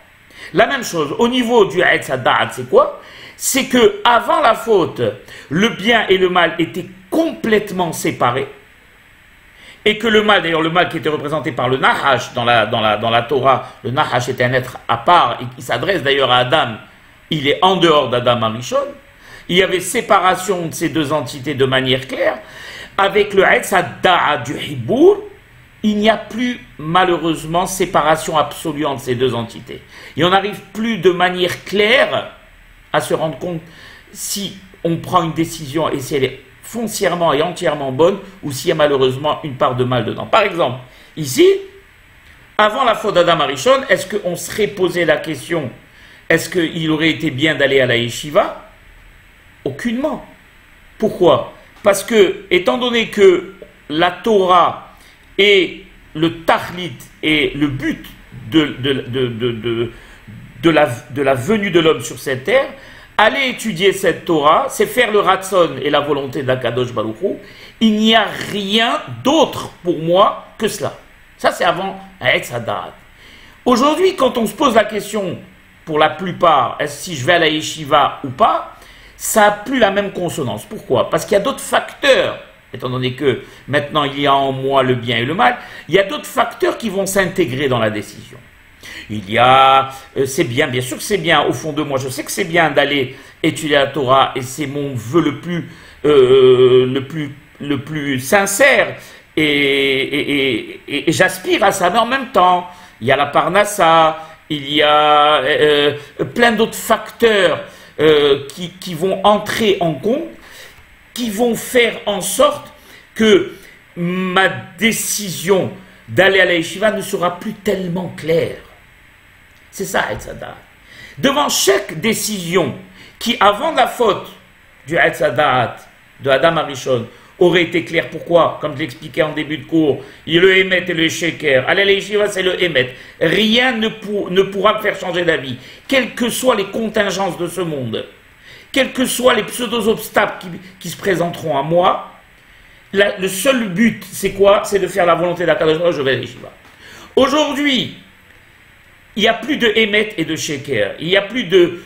La même chose, au niveau du Etz Hadat, c'est quoi? C'est que avant la faute, le bien et le mal étaient complètement séparés, et que le mal, d'ailleurs le mal qui était représenté par le Nahash dans la Torah, le Nahash est un être à part et qui s'adresse d'ailleurs à Adam, il est en dehors d'Adam Arishon. Il y avait séparation de ces deux entités de manière claire. Avec le Etz Hadat du Hibour, il n'y a plus malheureusement séparation absolue entre ces deux entités. Et on n'arrive plus de manière claire à se rendre compte si on prend une décision et si elle est foncièrement et entièrement bonne ou s'il y a malheureusement une part de mal dedans. Par exemple, ici, Avant la faute d'Adam Arishon, est-ce qu'on serait posé la question, est-ce qu'il aurait été bien d'aller à la yeshiva? Aucunement. Pourquoi? Parce que, étant donné que la Torah est le tahlit et le but de la venue de l'homme sur cette terre, aller étudier cette Torah, c'est faire le Ratzon et la volonté d'Akadosh Baruch Hu. Il n'y a rien d'autre pour moi que cela. Ça, c'est avant Etz Hadat. Aujourd'hui, quand on se pose la question, pour la plupart, est-ce si je vais à la yeshiva ou pas, ça n'a plus la même consonance. Pourquoi? Parce qu'il y a d'autres facteurs, étant donné que maintenant il y a en moi le bien et le mal, il y a d'autres facteurs qui vont s'intégrer dans la décision. Il y a, c'est bien sûr que c'est bien, au fond de moi, je sais que c'est bien d'aller étudier la Torah, et c'est mon vœu le plus sincère, et j'aspire à ça, mais en même temps, il y a la Parnassa, il y a plein d'autres facteurs qui vont entrer en compte, qui vont faire en sorte que ma décision d'aller à la yeshiva ne sera plus tellement claire. C'est ça, Etz Hadat. Devant chaque décision qui, avant la faute du Etz Hadat, de Adam Arishon, aurait été claire. Pourquoi? Comme je l'expliquais en début de cours, il y a le Emet et le Sheker. Aller à la yeshiva, c'est le Emet. Rien ne pourra me faire changer d'avis, quelles que soient les contingences de ce monde, quels que soient les pseudo-obstacles qui se présenteront à moi. Le seul but, c'est quoi? C'est de faire la volonté d'Akadosh Baruch Hu, je vais à la yeshiva. Aujourd'hui, il n'y a plus de Emet et de Sheker. Il n'y a plus de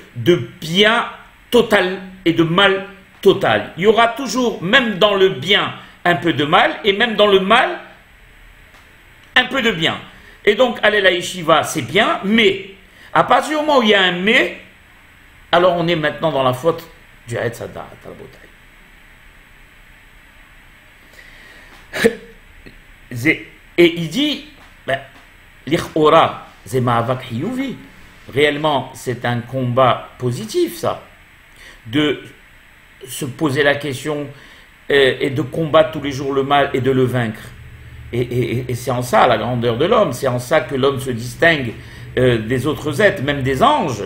bien total et de mal total. Il y aura toujours, même dans le bien, un peu de mal, et même dans le mal, un peu de bien. Et donc, aller à la yeshiva, c'est bien, mais à partir du moment où il y a un mais, alors on est maintenant dans la faute du Etz Hadat, à la bataille. Et il dit, l'Ichora, c'est Ma'avak Hiyuvi. Réellement, c'est un combat positif, ça. De se poser la question et de combattre tous les jours le mal et de le vaincre. Et c'est en ça la grandeur de l'homme. C'est en ça que l'homme se distingue des autres êtres, même des anges.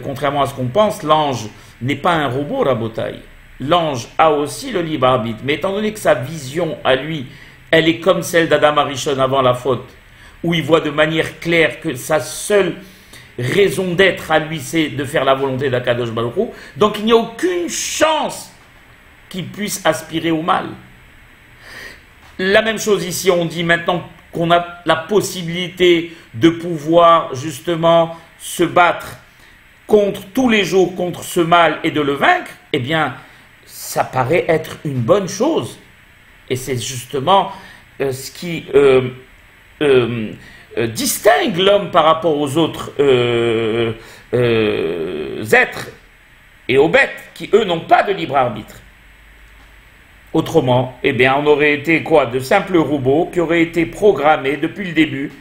Contrairement à ce qu'on pense, l'ange n'est pas un robot, Rabotai. L'ange a aussi le libre arbitre. Mais étant donné que sa vision à lui, elle est comme celle d'Adam Arishon avant la faute, où il voit de manière claire que sa seule raison d'être à lui, c'est de faire la volonté d'Akadosh Baruch Hu. Donc il n'y a aucune chance qu'il puisse aspirer au mal. La même chose ici, on dit maintenant qu'on a la possibilité de pouvoir justement se battre contre tous les jours contre ce mal et de le vaincre, eh bien, ça paraît être une bonne chose. Et c'est justement ce qui distingue l'homme par rapport aux autres êtres et aux bêtes qui, eux, n'ont pas de libre arbitre. Autrement, eh bien, on aurait été quoi? De simples robots qui auraient été programmés depuis le début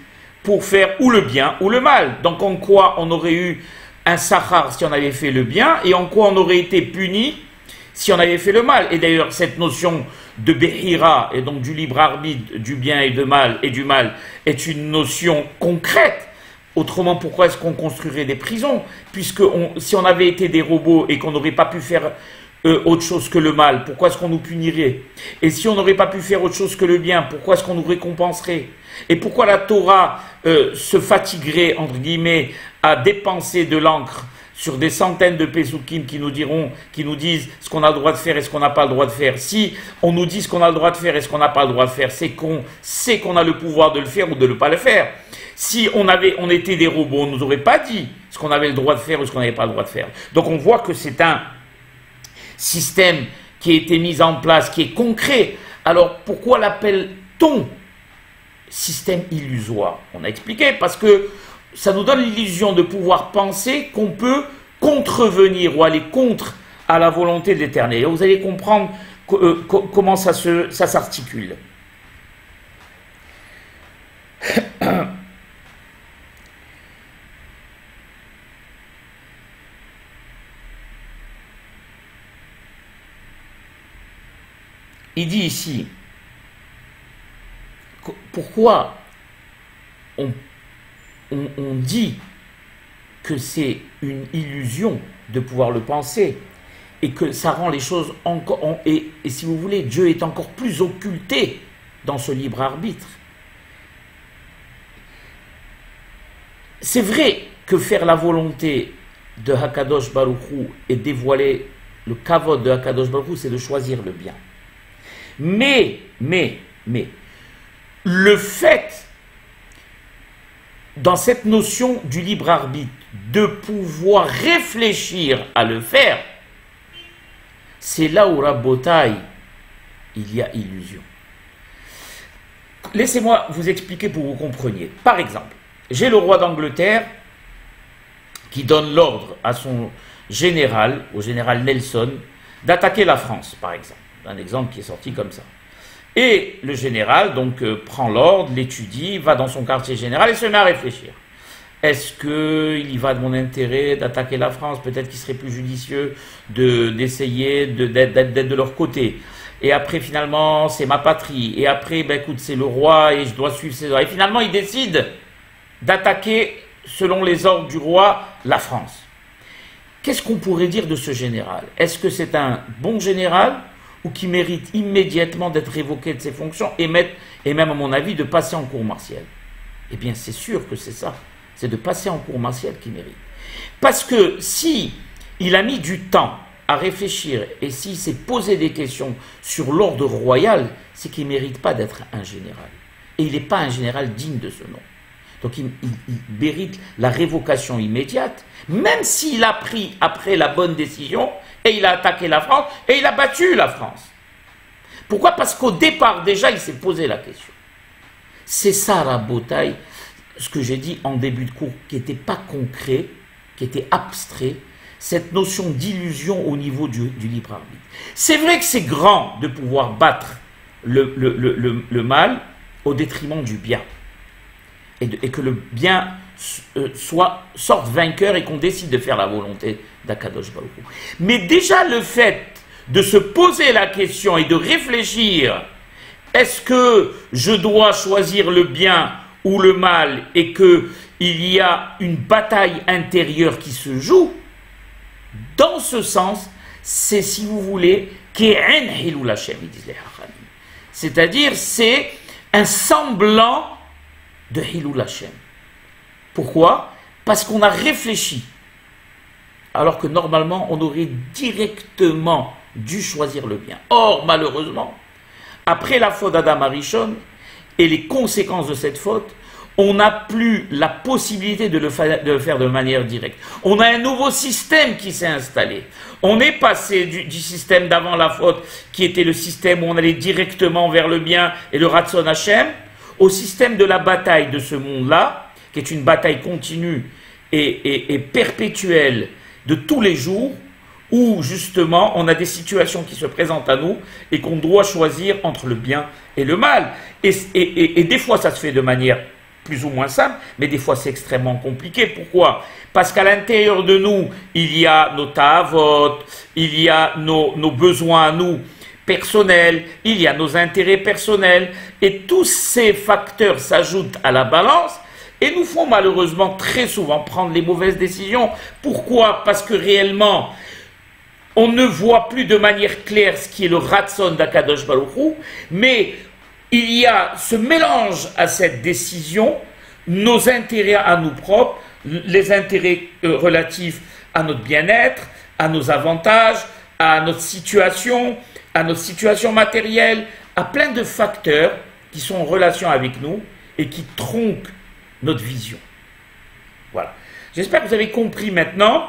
pour faire ou le bien ou le mal. Donc, en quoi on aurait eu un sachar si on avait fait le bien, et en quoi on aurait été puni si on avait fait le mal. Et d'ailleurs, cette notion de Behira, et donc du libre arbitre du bien et du mal, est une notion concrète. Autrement, pourquoi est-ce qu'on construirait des prisons? Puisque si on avait été des robots et qu'on n'aurait pas pu faire autre chose que le mal, pourquoi est-ce qu'on nous punirait? Et si on n'aurait pas pu faire autre chose que le bien, pourquoi est-ce qu'on nous récompenserait? Et pourquoi la Torah se fatiguerait, entre guillemets, à dépenser de l'encre sur des centaines de Pesukim qui nous disent ce qu'on a le droit de faire et ce qu'on n'a pas le droit de faire? Si on nous dit ce qu'on a le droit de faire et ce qu'on n'a pas le droit de faire, c'est qu'on sait qu'on a le pouvoir de le faire ou de ne pas le faire. Si on était des robots, on ne nous aurait pas dit ce qu'on avait le droit de faire ou ce qu'on n'avait pas le droit de faire. Donc on voit que c'est un système qui a été mis en place, qui est concret. Alors pourquoi l'appelle-t-on système illusoire? On a expliqué, parce que ça nous donne l'illusion de pouvoir penser qu'on peut contrevenir ou aller contre à la volonté de l'Éternel. Vous allez comprendre comment ça s'articule. Il dit ici, pourquoi on dit que c'est une illusion de pouvoir le penser et que ça rend les choses encore... Et si vous voulez, Dieu est encore plus occulté dans ce libre arbitre. C'est vrai que faire la volonté de Hakadosh Baruch Hu et dévoiler le kavod de Hakadosh Baruch Hu, c'est de choisir le bien. Mais, le fait, dans cette notion du libre arbitre, de pouvoir réfléchir à le faire, c'est là où Rabotai, il y a illusion. Laissez-moi vous expliquer pour que vous compreniez. Par exemple, j'ai le roi d'Angleterre qui donne l'ordre à son général, au général Nelson, d'attaquer la France, par exemple. Un exemple qui est sorti comme ça. Et le général, donc, prend l'ordre, l'étudie, va dans son quartier général et se met à réfléchir. Est-ce qu'il y va de mon intérêt d'attaquer la France? Peut-être qu'il serait plus judicieux d'essayer d'être de leur côté. Et après, finalement, c'est ma patrie. Et après, ben, écoute, c'est le roi et je dois suivre ses ordres. Et finalement, il décide d'attaquer, selon les ordres du roi, la France. Qu'est-ce qu'on pourrait dire de ce général? Est-ce que c'est un bon général ou qui mérite immédiatement d'être révoqué de ses fonctions et même, à mon avis, de passer en cour martiale? Eh bien, c'est sûr que c'est ça. C'est de passer en cour martiale qui mérite. Parce que si il a mis du temps à réfléchir et s'il s'est posé des questions sur l'ordre royal, c'est qu'il ne mérite pas d'être un général. Et il n'est pas un général digne de ce nom. Donc il mérite la révocation immédiate, même s'il a pris après la bonne décision et il a attaqué la France et il a battu la France. Pourquoi? Parce qu'au départ déjà il s'est posé la question. C'est ça la bataille, ce que j'ai dit en début de cours, qui n'était pas concret, qui était abstrait, cette notion d'illusion au niveau du libre arbitre. C'est vrai que c'est grand de pouvoir battre le mal au détriment du bien. Et que le bien sorte vainqueur et qu'on décide de faire la volonté d'Akadosh Baruch Hu. Mais déjà le fait de se poser la question et de réfléchir, est-ce que je dois choisir le bien ou le mal et qu'il y a une bataille intérieure qui se joue, dans ce sens, c'est, si vous voulez, Ke'en Hilul Hashem, ils disent les Hachamim. C'est-à-dire, c'est un semblant de Hilul Hashem. Pourquoi? Parce qu'on a réfléchi, alors que normalement, on aurait directement dû choisir le bien. Or, malheureusement, après la faute d'Adam Arishon et les conséquences de cette faute, on n'a plus la possibilité de le faire de manière directe. On a un nouveau système qui s'est installé. On est passé du système d'avant la faute, qui était le système où on allait directement vers le bien et le Ratzon Hashem, au système de la bataille de ce monde-là, qui est une bataille continue et perpétuelle de tous les jours, où justement on a des situations qui se présentent à nous et qu'on doit choisir entre le bien et le mal. Et des fois ça se fait de manière plus ou moins simple, mais des fois c'est extrêmement compliqué. Pourquoi? Parce qu'à l'intérieur de nous, il y a nos ta'avot, il y a nos besoins à nous personnels, il y a nos intérêts personnels, et tous ces facteurs s'ajoutent à la balance et nous font malheureusement très souvent prendre les mauvaises décisions. Pourquoi? Parce que réellement, on ne voit plus de manière claire ce qui est le Ratzon d'Akadosh Baruch Hu, mais il y a ce mélange à cette décision, nos intérêts à nous propres, les intérêts relatifs à notre bien-être, à nos avantages, à notre situation matérielle, à plein de facteurs qui sont en relation avec nous et qui trompent notre vision. Voilà. J'espère que vous avez compris maintenant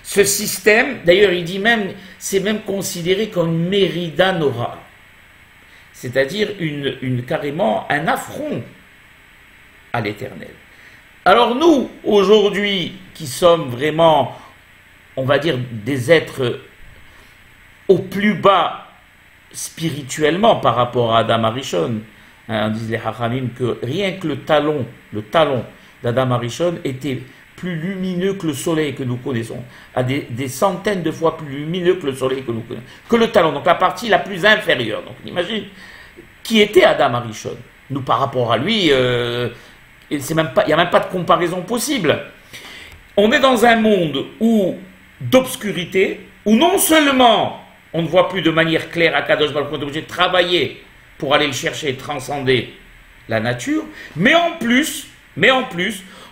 ce système. D'ailleurs, il dit même, c'est même considéré comme une mérida nora. C'est-à-dire carrément un affront à l'Éternel. Alors nous, aujourd'hui, qui sommes vraiment, on va dire, des êtres au plus bas spirituellement par rapport à Adam Arishon, on disent les Hachamim que rien que le talon d'Adam Arishon était plus lumineux que le soleil que nous connaissons, à des centaines de fois plus lumineux que le soleil que nous connaissons, que le talon, donc la partie la plus inférieure. Donc on imagine qui était Adam Arishon. Nous, par rapport à lui, il n'y a même pas de comparaison possible. On est dans un monde d'obscurité, où non seulement on ne voit plus de manière claire Akadosh Baruch Hu, on est obligé de travailler pour aller le chercher et transcender la nature, mais en plus,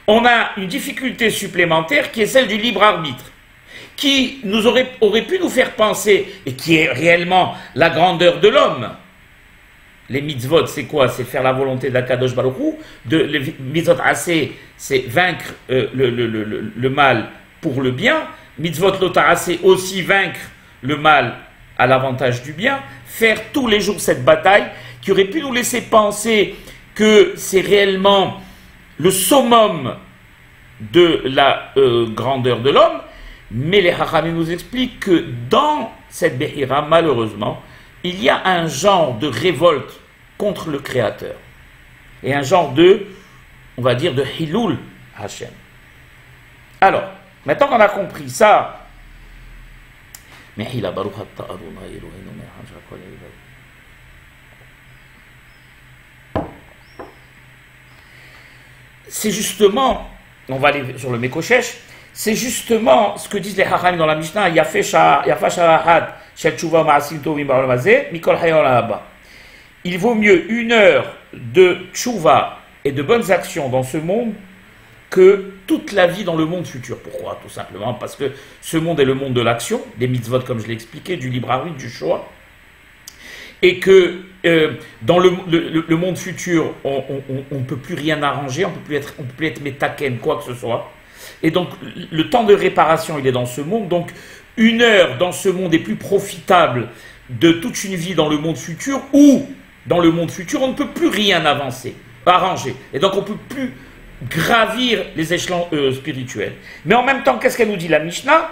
on a une difficulté supplémentaire qui est celle du libre arbitre, qui aurait pu nous faire penser, et qui est réellement la grandeur de l'homme. Les mitzvot, c'est quoi? C'est faire la volonté d'Akadosh Baruch Hu. Les mitzvot assez, c'est vaincre le mal pour le bien. Mitzvot lotarasé, aussi vaincre le mal à l'avantage du bien. Faire tous les jours cette bataille qui aurait pu nous laisser penser que c'est réellement le summum de la grandeur de l'homme. Mais les Hachamim nous expliquent que dans cette Behira, malheureusement, il y a un genre de révolte contre le Créateur. Et un genre on va dire, de Hilul Hashem. Alors, maintenant qu'on a compris ça, c'est justement, on va aller sur le Mekoshesh, c'est justement ce que disent les Hachamim dans la Mishnah, il vaut mieux 1 heure de tchouva et de bonnes actions dans ce monde que toute la vie dans le monde futur. Pourquoi? Tout simplement parce que ce monde est le monde de l'action, des mitzvot comme je l'ai expliqué, du libre arbitre, du choix, et que dans le monde futur, on ne peut plus rien arranger, on ne peut plus être métaken, quoi que ce soit. Et donc, le temps de réparation, il est dans ce monde. Donc, 1 heure dans ce monde est plus profitable de toute une vie dans le monde futur, où, dans le monde futur, on ne peut plus rien arranger. Et donc, on ne peut plus gravir les échelons spirituels. Mais en même temps, qu'est-ce qu'elle nous dit, la Mishnah?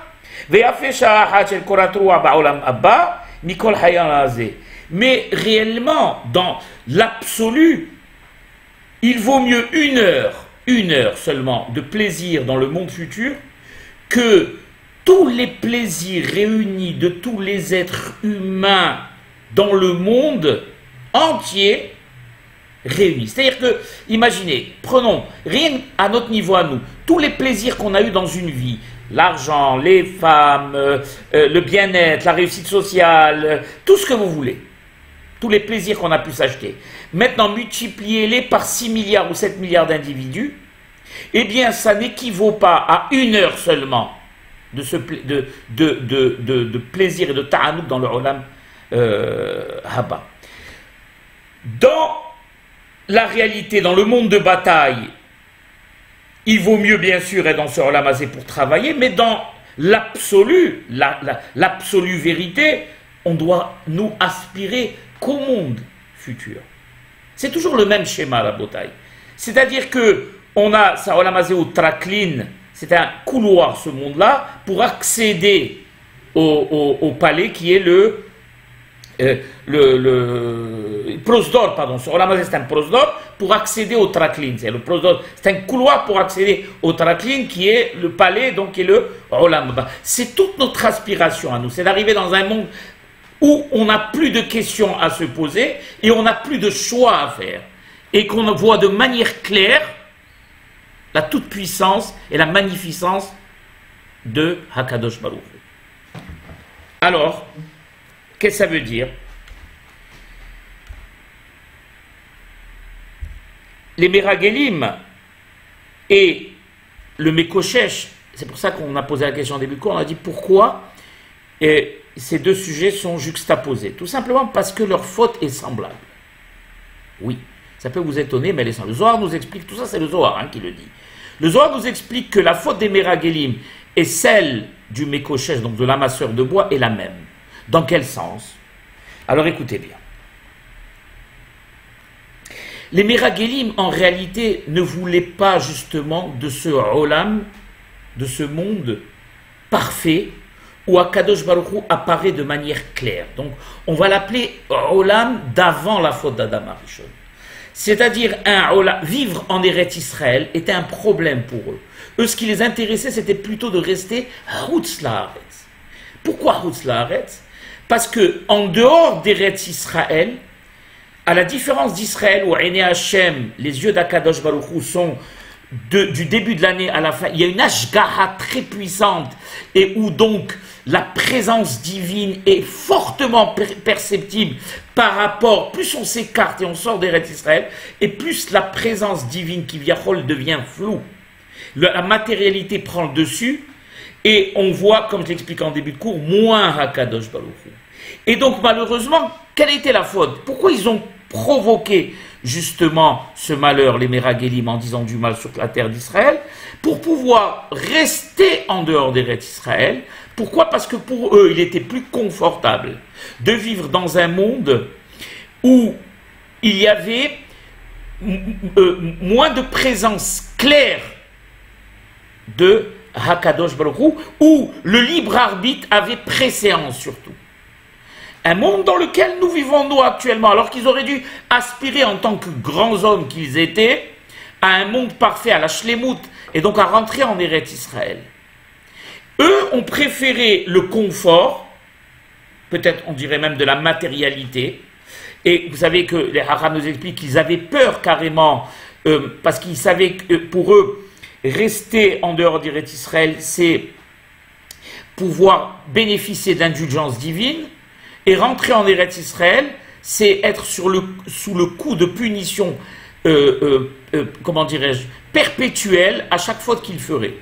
Mais réellement, dans l'absolu, il vaut mieux 1 heure seulement de plaisir dans le monde futur que tous les plaisirs réunis de tous les êtres humains dans le monde entier réunis. C'est-à-dire que, imaginez, prenons rien à notre niveau à nous, tous les plaisirs qu'on a eus dans une vie, l'argent, les femmes, le bien-être, la réussite sociale, tout ce que vous voulez, tous les plaisirs qu'on a pu s'acheter. Maintenant, multipliez-les par 6 milliards ou 7 milliards d'individus, eh bien, ça n'équivaut pas à 1 heure seulement de plaisir et de ta'anouk dans le Olam Haba. Dans la réalité, dans le monde de bataille, il vaut mieux bien sûr être dans ce Olam Hazé pour travailler, mais dans l'absolu, l'absolue vérité, on doit nous aspirer qu'au monde futur. C'est toujours le même schéma, la bataille. C'est-à-dire que on a ça Olam Hazé au Traklin, c'est un couloir ce monde-là, pour accéder au palais qui est le prosdor, pardon, sur Olam Hazé c'est un prosdor, pour accéder au Traklin. C'est le prosdor, c'est un couloir pour accéder au Traklin qui est le palais, donc qui est le Olam Haba. C'est toute notre aspiration à nous, c'est d'arriver dans un monde où on n'a plus de questions à se poser et on n'a plus de choix à faire. Et qu'on voit de manière claire la toute-puissance et la magnificence de Hakadosh Baruch Hu. Alors, qu'est-ce que ça veut dire? Les Meragelim et le Mekoshesh, c'est pour ça qu'on a posé la question au début du cours, on a dit pourquoi ces deux sujets sont juxtaposés. Tout simplement parce que leur faute est semblable. Oui, ça peut vous étonner, mais elle est semblable. Le Zohar nous explique, tout ça c'est le Zohar qui le dit. Le Zohar nous explique que la faute des Meragelim et celle du Mekoshesh, donc de l'amasseur de bois, est la même. Dans quel sens? Alors écoutez bien. Les Meragelim, en réalité, ne voulaient pas justement de ce Olam, de ce monde parfait, où Akadosh Baruch Hu apparaît de manière claire. Donc, on va l'appeler Olam d'avant la faute d'Adam Arishon. C'est-à-dire, vivre en Eretz Israël était un problème pour eux. Eux, ce qui les intéressait, c'était plutôt de rester Chutz La'aretz. Pourquoi Chutz La'aretz? Parce que en dehors d'Eretz Israël, À la différence d'Israël, où Aïné Hachem, les yeux d'Akadosh Baruch Hu sont du début de l'année à la fin, il y a une Ashgaha très puissante, et où donc la présence divine est fortement perceptible par rapport, plus on s'écarte et on sort d'Eretz Israël, et plus la présence divine qui devient floue. La matérialité prend le dessus, et on voit, comme je l'explique en début de cours, moins Hakadosh Baruch Hu. Et donc malheureusement, quelle était la faute? Pourquoi ils ont provoqué justement ce malheur, les Méraguélim, en disant du mal sur la terre d'Israël, pour pouvoir rester en dehors d'Eretz Israël? Pourquoi? Parce que pour eux, il était plus confortable de vivre dans un monde où il y avait moins de présence claire de Hakadosh Baruch Hu, où le libre arbitre avait préséance surtout. Un monde dans lequel nous vivons nous actuellement, alors qu'ils auraient dû aspirer en tant que grands hommes qu'ils étaient, à un monde parfait, à la Shlemut, et donc à rentrer en Eretz Israël. Eux ont préféré le confort, peut-être on dirait même de la matérialité, et vous savez que les Haram nous expliquent qu'ils avaient peur carrément, parce qu'ils savaient que pour eux, rester en dehors d'Eretz Israël, c'est pouvoir bénéficier d'indulgence divine, et rentrer en Eretz Israël, c'est être sous le coup de punition, comment dirais-je, perpétuelle à chaque faute qu'ils feraient.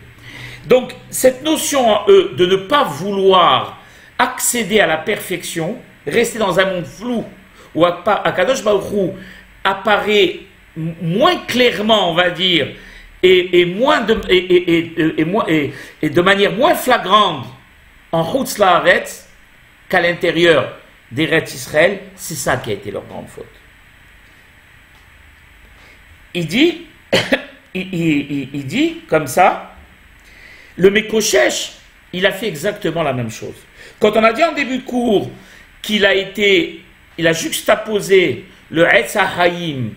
Donc, cette notion en eux de ne pas vouloir accéder à la perfection, rester dans un monde flou, où Akadosh Baruch Hu apparaît moins clairement, on va dire, et de manière moins flagrante en Chutz La'aretz qu'à l'intérieur d'Eretz Israël, c'est ça qui a été leur grande faute. Il dit, il dit comme ça, le Mekoshesh, il a fait exactement la même chose. Quand on a dit en début de cours qu'il il a juxtaposé le Etz HaHaïm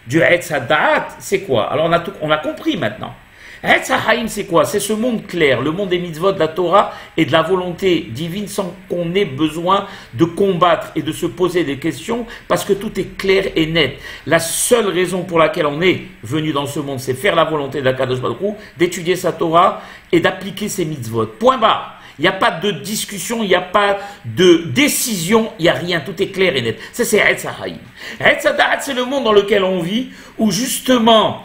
du Etz HaDa'at, c'est quoi? Alors on a compris maintenant. Etz HaHaïm, c'est quoi? C'est ce monde clair, le monde des mitzvot, de la Torah et de la volonté divine sans qu'on ait besoin de combattre et de se poser des questions parce que tout est clair et net. La seule raison pour laquelle on est venu dans ce monde, c'est faire la volonté d'Akadosh Baruch Hu, d'étudier sa Torah et d'appliquer ses mitzvot. Point barre. Il n'y a pas de discussion, il n'y a pas de décision, il n'y a rien, tout est clair et net. Ça, c'est Etz HaHaïm. Etz HaDa'at, c'est le monde dans lequel on vit, où justement,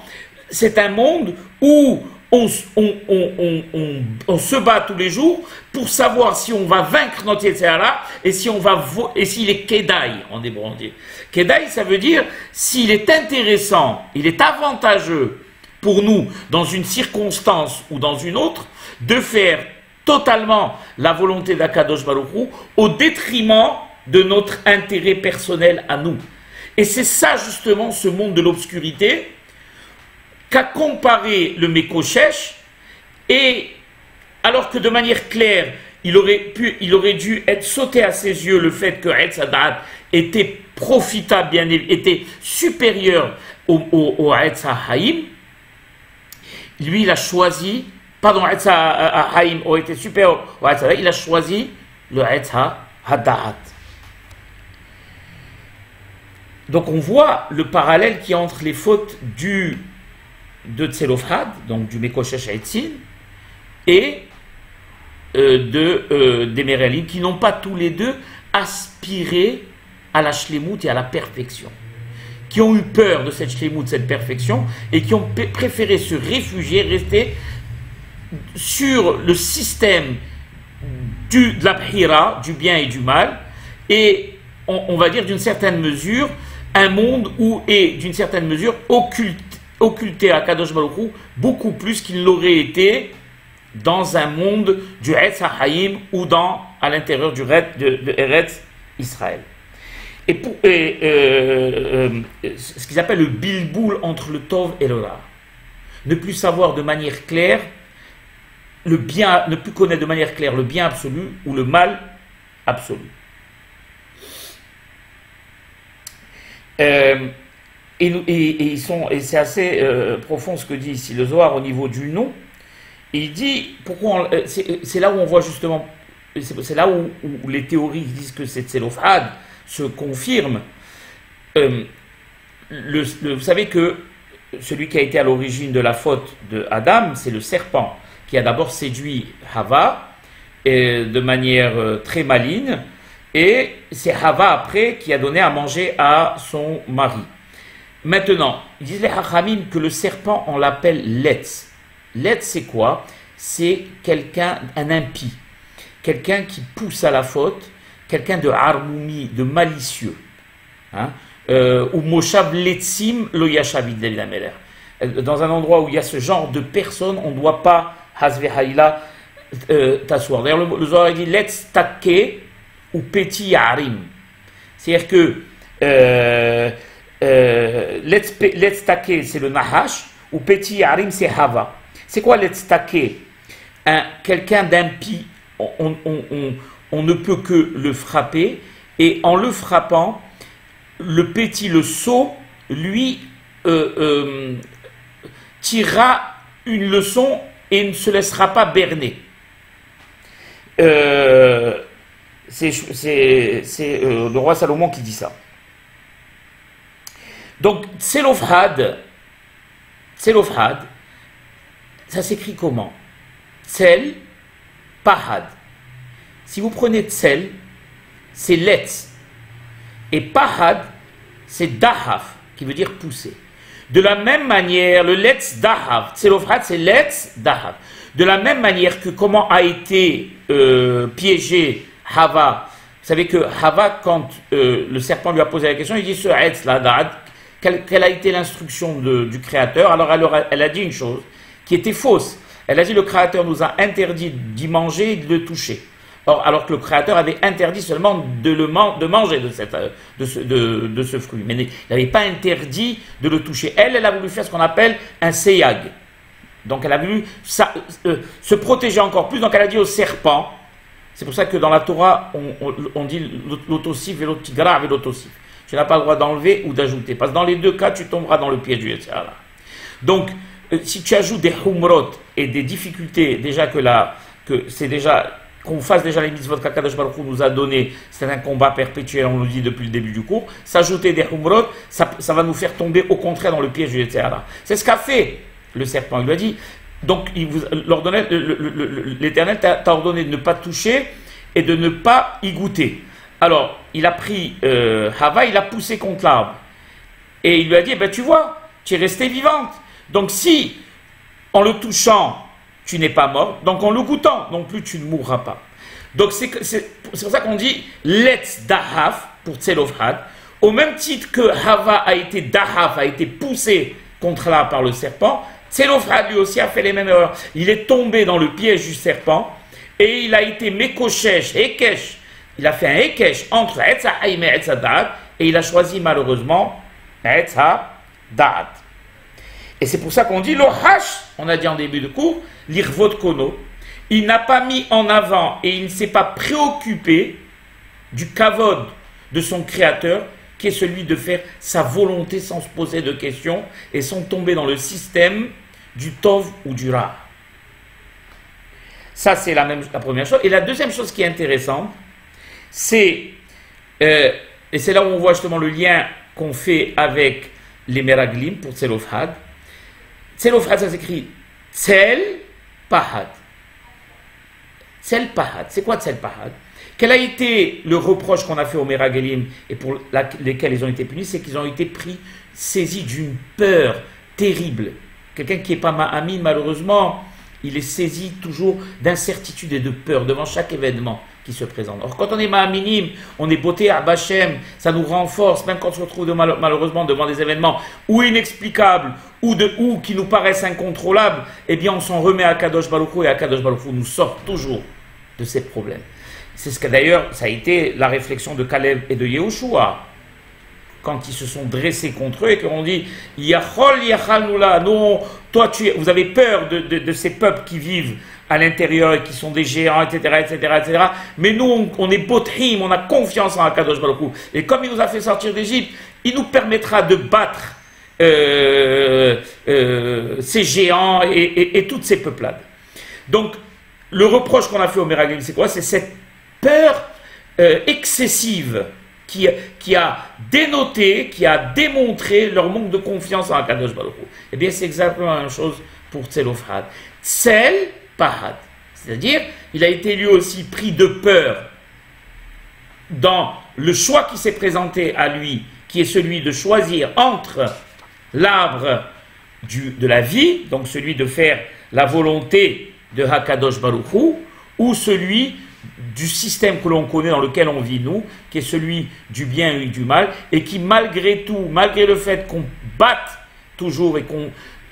c'est un monde où on se bat tous les jours pour savoir si on va vaincre notre Yetzirah et si et s'il est Kedaï en hébreu. Kedaï, ça veut dire s'il est intéressant, il est avantageux pour nous dans une circonstance ou dans une autre de faire totalement la volonté d'Akadosh Baruch Hu au détriment de notre intérêt personnel à nous. Et c'est ça justement ce monde de l'obscurité qu'a comparé le Mekoshesh, et alors que de manière claire, il aurait dû être sauté à ses yeux le fait que Etz HaDa'at était profitable, était supérieur au Etz HaHaïm. Lui, il a choisi, pardon, Etz HaHaïm aurait été supérieur au Etz HaDa'at, il a choisi le Etz HaDa'at. Donc on voit le parallèle qui est entre les fautes de Tselofhad, donc du Mekoshesh Eitzin, et des Méralim, qui n'ont pas tous les deux aspiré à la Shlemut et à la perfection, qui ont eu peur de cette Shlemut, de cette perfection, et qui ont préféré se réfugier, rester sur le système de la Bhira, du bien et du mal, et on va dire d'une certaine mesure, un monde où est d'une certaine mesure occulté à Kadosh Baruch Hu beaucoup plus qu'il l'aurait été dans un monde du Etz HaHaïm ou à l'intérieur de Eretz Israël. Et ce qu'ils appellent le bilboul entre le Tov et le Ra. Ne plus savoir de manière claire le bien, ne plus connaître de manière claire le bien absolu ou le mal absolu. Et c'est assez profond ce que dit ici le Zohar au niveau du nom. Il dit, c'est là où on voit justement, c'est là où les théories disent que c'est Tselofhad se confirment. euh, vous savez que celui qui a été à l'origine de la faute de Adam, c'est le serpent qui a d'abord séduit Hava de manière très maligne, et c'est Hava après qui a donné à manger à son mari. Maintenant, ils disent les Hachamim que le serpent, on l'appelle Letz. Letz, c'est quoi? C'est quelqu'un, un impie, quelqu'un qui pousse à la faute, quelqu'un de harmoumi, de malicieux. Hein? Ou Moshav Letzim lo Yashavid David Ameler. Dans un endroit où il y a ce genre de personnes, on ne doit pas Hazve Haïla t'asseoir. D'ailleurs, le Zohar dit Letz Take ou Peti Yarim. C'est-à-dire que Let's Take, c'est le Nahash, ou Peti Yarim, c'est Hava. C'est quoi Let's Take? Quelqu'un d'impie, on ne peut que le frapper, et en le frappant, le petit, le sot, lui, tirera une leçon et ne se laissera pas berner. C'est le roi Salomon qui dit ça. Donc, Tselofhad, ça s'écrit comment? Tsel, Pahad. Si vous prenez Tsel, c'est Letz. Et Pahad, c'est Dahaf, qui veut dire pousser. De la même manière, le Letz Dahaf, Tselofhad, c'est Letz Dahaf. De la même manière que comment a été piégé Hava. Vous savez que Hava, quand le serpent lui a posé la question, il dit ce Etz la Dad, quelle a été l'instruction du Créateur? Alors elle a dit une chose qui était fausse. Elle a dit le Créateur nous a interdit d'y manger et de le toucher. Or, alors que le Créateur avait interdit seulement de manger de ce fruit. Mais il n'avait pas interdit de le toucher. Elle a voulu faire ce qu'on appelle un seyag. Donc elle a voulu se protéger encore plus. Donc elle a dit au serpent, c'est pour ça que dans la Torah, on dit l'autosif et l'autotigrave et l'autosif. Tu n'as pas le droit d'enlever ou d'ajouter. Parce que dans les deux cas, tu tomberas dans le piège du Yetzirah. Donc, si tu ajoutes des humrot et des difficultés, déjà que c'est déjà qu'on fasse déjà les mitzvot qu'Akadosh Baruch Hu nous a donné, c'est un combat perpétuel, on le dit depuis le début du cours. S'ajouter des humrot, ça va nous faire tomber au contraire dans le piège du Yetzirah. C'est ce qu'a fait le serpent. Il lui a dit, donc l'Éternel t'a ordonné de ne pas toucher et de ne pas y goûter. Alors, il a pris Hava, il a poussé contre l'arbre. Et il lui a dit, ben, tu vois, tu es restée vivante. Donc si, en le touchant, tu n'es pas mort, donc en le goûtant, non plus tu ne mourras pas. Donc c'est pour ça qu'on dit Letz Dahaf pour Tselofhad, au même titre que Hava a été Dahaf, a été poussé contre l'arbre par le serpent, Tselofhad lui aussi a fait les mêmes erreurs. Il est tombé dans le piège du serpent et il a été Mekoshesh, Hekesh. Il a fait un Hekesh entre Etza Haïm et Etza Da'at et il a choisi malheureusement Etza Da'at. Et c'est pour ça qu'on dit l'Ohash, on a dit en début de cours, l'Irvot Kono, il n'a pas mis en avant et il ne s'est pas préoccupé du kavod de son créateur, qui est celui de faire sa volonté sans se poser de questions et sans tomber dans le système du Tov ou du Ra. Ça, c'est la première chose. Et la deuxième chose qui est intéressante, c'est, et c'est là où on voit justement le lien qu'on fait avec les Meraglim pour Tselofhad. Tselofhad, ça s'écrit Tsel Pahad. Tsel Pahad. C'est quoi Tsel Pahad? Quel a été le reproche qu'on a fait aux Meraglim et pour lesquels ils ont été punis? C'est qu'ils ont été saisis d'une peur terrible. Quelqu'un qui n'est pas Ma'amin, malheureusement, il est saisi toujours d'incertitude et de peur devant chaque événement qui se présente. Or, quand on est Ma'aminim, on est beauté à Bachem, ça nous renforce, même quand on se retrouve malheureusement devant des événements ou inexplicables ou qui nous paraissent incontrôlables, eh bien on s'en remet à Kadosh Baruch Hu et à Kadosh Baruch Hu nous sort toujours de ces problèmes. C'est ce que d'ailleurs, ça a été la réflexion de Caleb et de Yehoshua quand ils se sont dressés contre eux et qu'on dit Yachol Yachalnula, non, toi vous avez peur de ces peuples qui vivent à l'intérieur et qui sont des géants, etc., etc., etc. Mais nous, on est Bothim, on a confiance en Akadosh Baruch Hu. Et comme il nous a fait sortir d'Égypte, il nous permettra de battre ces géants et toutes ces peuplades. Donc, le reproche qu'on a fait au Meraglim, c'est quoi? C'est cette peur excessive qui a dénoté, qui a démontré leur manque de confiance en Akadosh Baruch Hu. Eh bien, c'est exactement la même chose pour Tselofhad. Tsel, Pahad. C'est-à-dire, il a été lui aussi pris de peur dans le choix qui s'est présenté à lui, qui est celui de choisir entre l'arbre de la vie, donc celui de faire la volonté de Hakadosh Baruch Hu, ou celui du système que l'on connaît, dans lequel on vit nous, qui est celui du bien et du mal, et qui malgré tout, malgré le fait qu'on batte toujours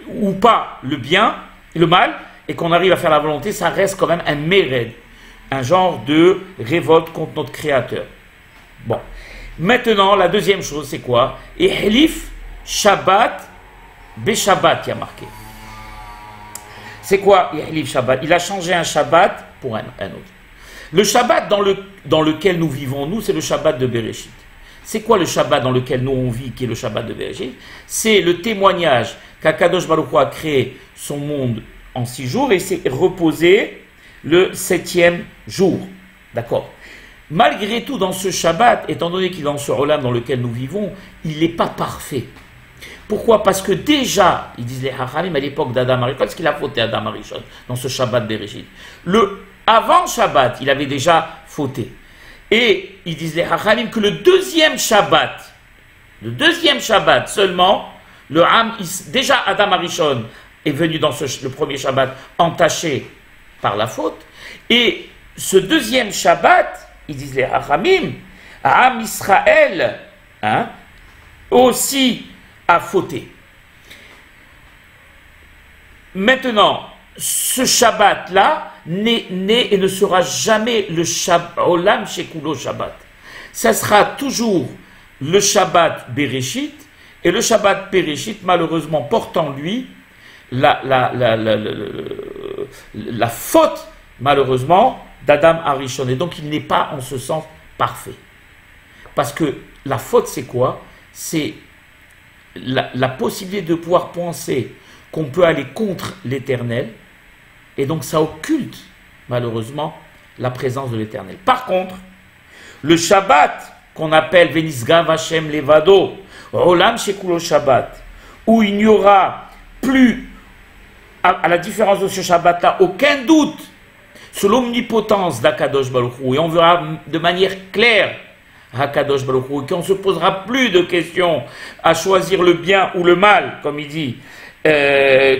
ou pas le bien, le mal, et qu'on arrive à faire la volonté, ça reste quand même un méred, un genre de révolte contre notre Créateur. Bon. Maintenant, la deuxième chose, c'est quoi? Ihlif Shabbat Beshabbat, il y a marqué. C'est quoi Ihlif Shabbat? Il a changé un Shabbat pour un autre. Le Shabbat dans lequel nous vivons, nous, c'est le Shabbat de Bereshit. C'est quoi le Shabbat dans lequel nous on vit, qui est le Shabbat de Bereshit? C'est le témoignage qu'Akadosh Baruch Hu a créé son monde en 6 jours et s'est reposé le 7e jour. D'accord? Malgré tout, dans ce Shabbat, étant donné qu'il est dans ce Olam dans lequel nous vivons, il n'est pas parfait. Pourquoi? Parce que déjà, ils disent les Hachamim à l'époque d'Adam Arishon, parce qu'il a fauté Adam Arishon dans ce Shabbat Bereshit. Avant Shabbat, il avait déjà fauté. Et ils disent les Hachamim que le deuxième Shabbat seulement, déjà Adam Arishon est venu dans le premier Shabbat entaché par la faute. Et ce deuxième Shabbat, ils disent les Hachamim, Am Israël, aussi a fauté. Maintenant, ce Shabbat-là n'est et ne sera jamais le Shabbat, Olam Shekulo Shabbat. Ça sera toujours le Shabbat Bereshit, et le Shabbat Bereshit, malheureusement, porte en lui la faute, malheureusement, d'Adam Arishon. Et donc, il n'est pas, en ce sens, parfait. Parce que la faute, c'est quoi? C'est la possibilité de pouvoir penser qu'on peut aller contre l'Éternel, et donc ça occulte, malheureusement, la présence de l'Éternel. Par contre, le Shabbat, qu'on appelle Venisgav Hashem Levado, Olam Shekulo Shabbat, où il n'y aura plus, à la différence de ce Shabbat-là, aucun doute sur l'omnipotence d'Akadosh Baruch Hu, et on verra de manière claire Hakadosh Baruch Hu, qu'on ne se posera plus de questions à choisir le bien ou le mal, comme il dit,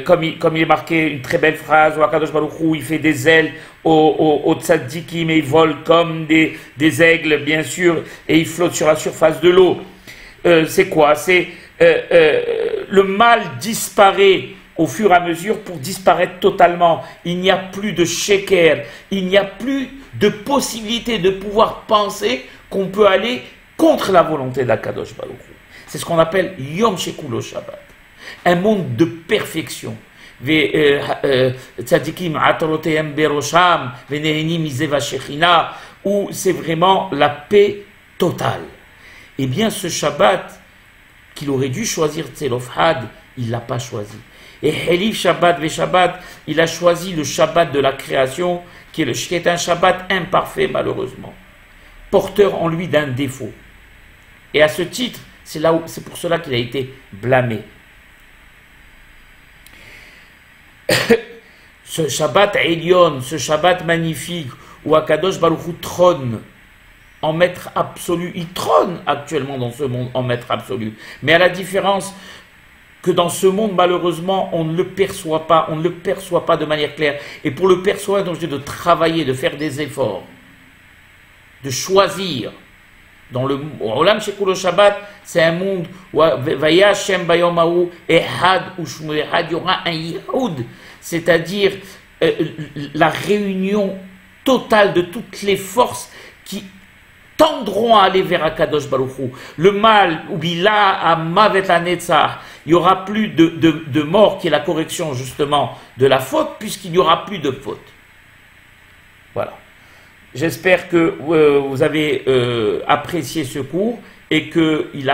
comme il est marqué une très belle phrase où Hakadosh Baruch Hu, il fait des ailes aux tzaddikim et il vole comme des aigles, bien sûr, et il flotte sur la surface de l'eau. C'est quoi? C'est le mal disparaît au fur et à mesure pour disparaître totalement. Il n'y a plus de sheker, il n'y a plus de possibilité de pouvoir penser qu'on peut aller contre la volonté d'Akadosh Baruch Hu. C'est ce qu'on appelle Yom Shekulo Shabbat. Un monde de perfection. Tzadikim atorotehem berosham venehenim izeva shechina, où c'est vraiment la paix totale. Eh bien, ce Shabbat qu'il aurait dû choisir Tselofhad, il ne l'a pas choisi. Et Helif Shabbat ve Shabbat, il a choisi le Shabbat de la création, qui est un Shabbat imparfait, malheureusement, porteur en lui d'un défaut. Et à ce titre, c'est pour cela qu'il a été blâmé. Ce Shabbat Elion, ce Shabbat magnifique, où Akadosh Baruch Hu trône en maître absolu, il trône actuellement dans ce monde en maître absolu. Mais à la différence que dans ce monde, malheureusement, on ne le perçoit pas de manière claire. Et pour le percevoir, on est obligé de travailler, de faire des efforts, de choisir. Dans le Olam Shekulo Shabbat, c'est un monde où Vaya Hashem Bayomahu Ehad Ushmu Ehad, il y aura un Yihoud, c'est-à-dire la réunion totale de toutes les forces qui tendront à aller vers Akadosh Baruch Hu. Le mal, Ubila Amavet Anetzah, il n'y aura plus de mort, qui est la correction justement de la faute, puisqu'il n'y aura plus de faute. Voilà. J'espère que vous avez apprécié ce cours et qu'il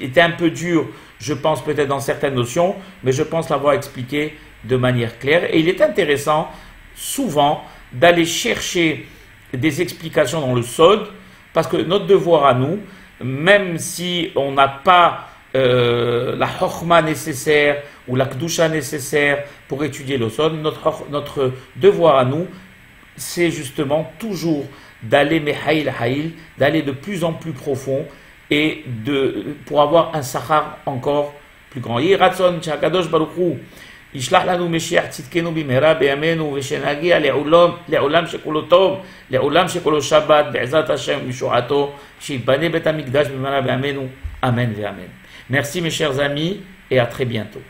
était un peu dur, je pense peut-être dans certaines notions, mais je pense l'avoir expliqué de manière claire. Et il est intéressant souvent d'aller chercher des explications dans le Sod, parce que notre devoir à nous, même si on n'a pas la chokhma nécessaire ou la kdusha nécessaire pour étudier le son, notre devoir à nous, c'est justement toujours d'aller mehaïl haïl, d'aller de plus en plus profond et pour avoir un sahar encore plus grand. Yiratson Shakadosh Baruch Hu ישלח לנו משיח צדקנו במהרה בימינו ושנגיע לעולם שכולו טוב, לעולם שכולו שבת, בעזרת השם ומשועתו, שיבנה בית המקדש במהרה בימינו, אמן ואמן. Merci mes chers amis et à très bientôt.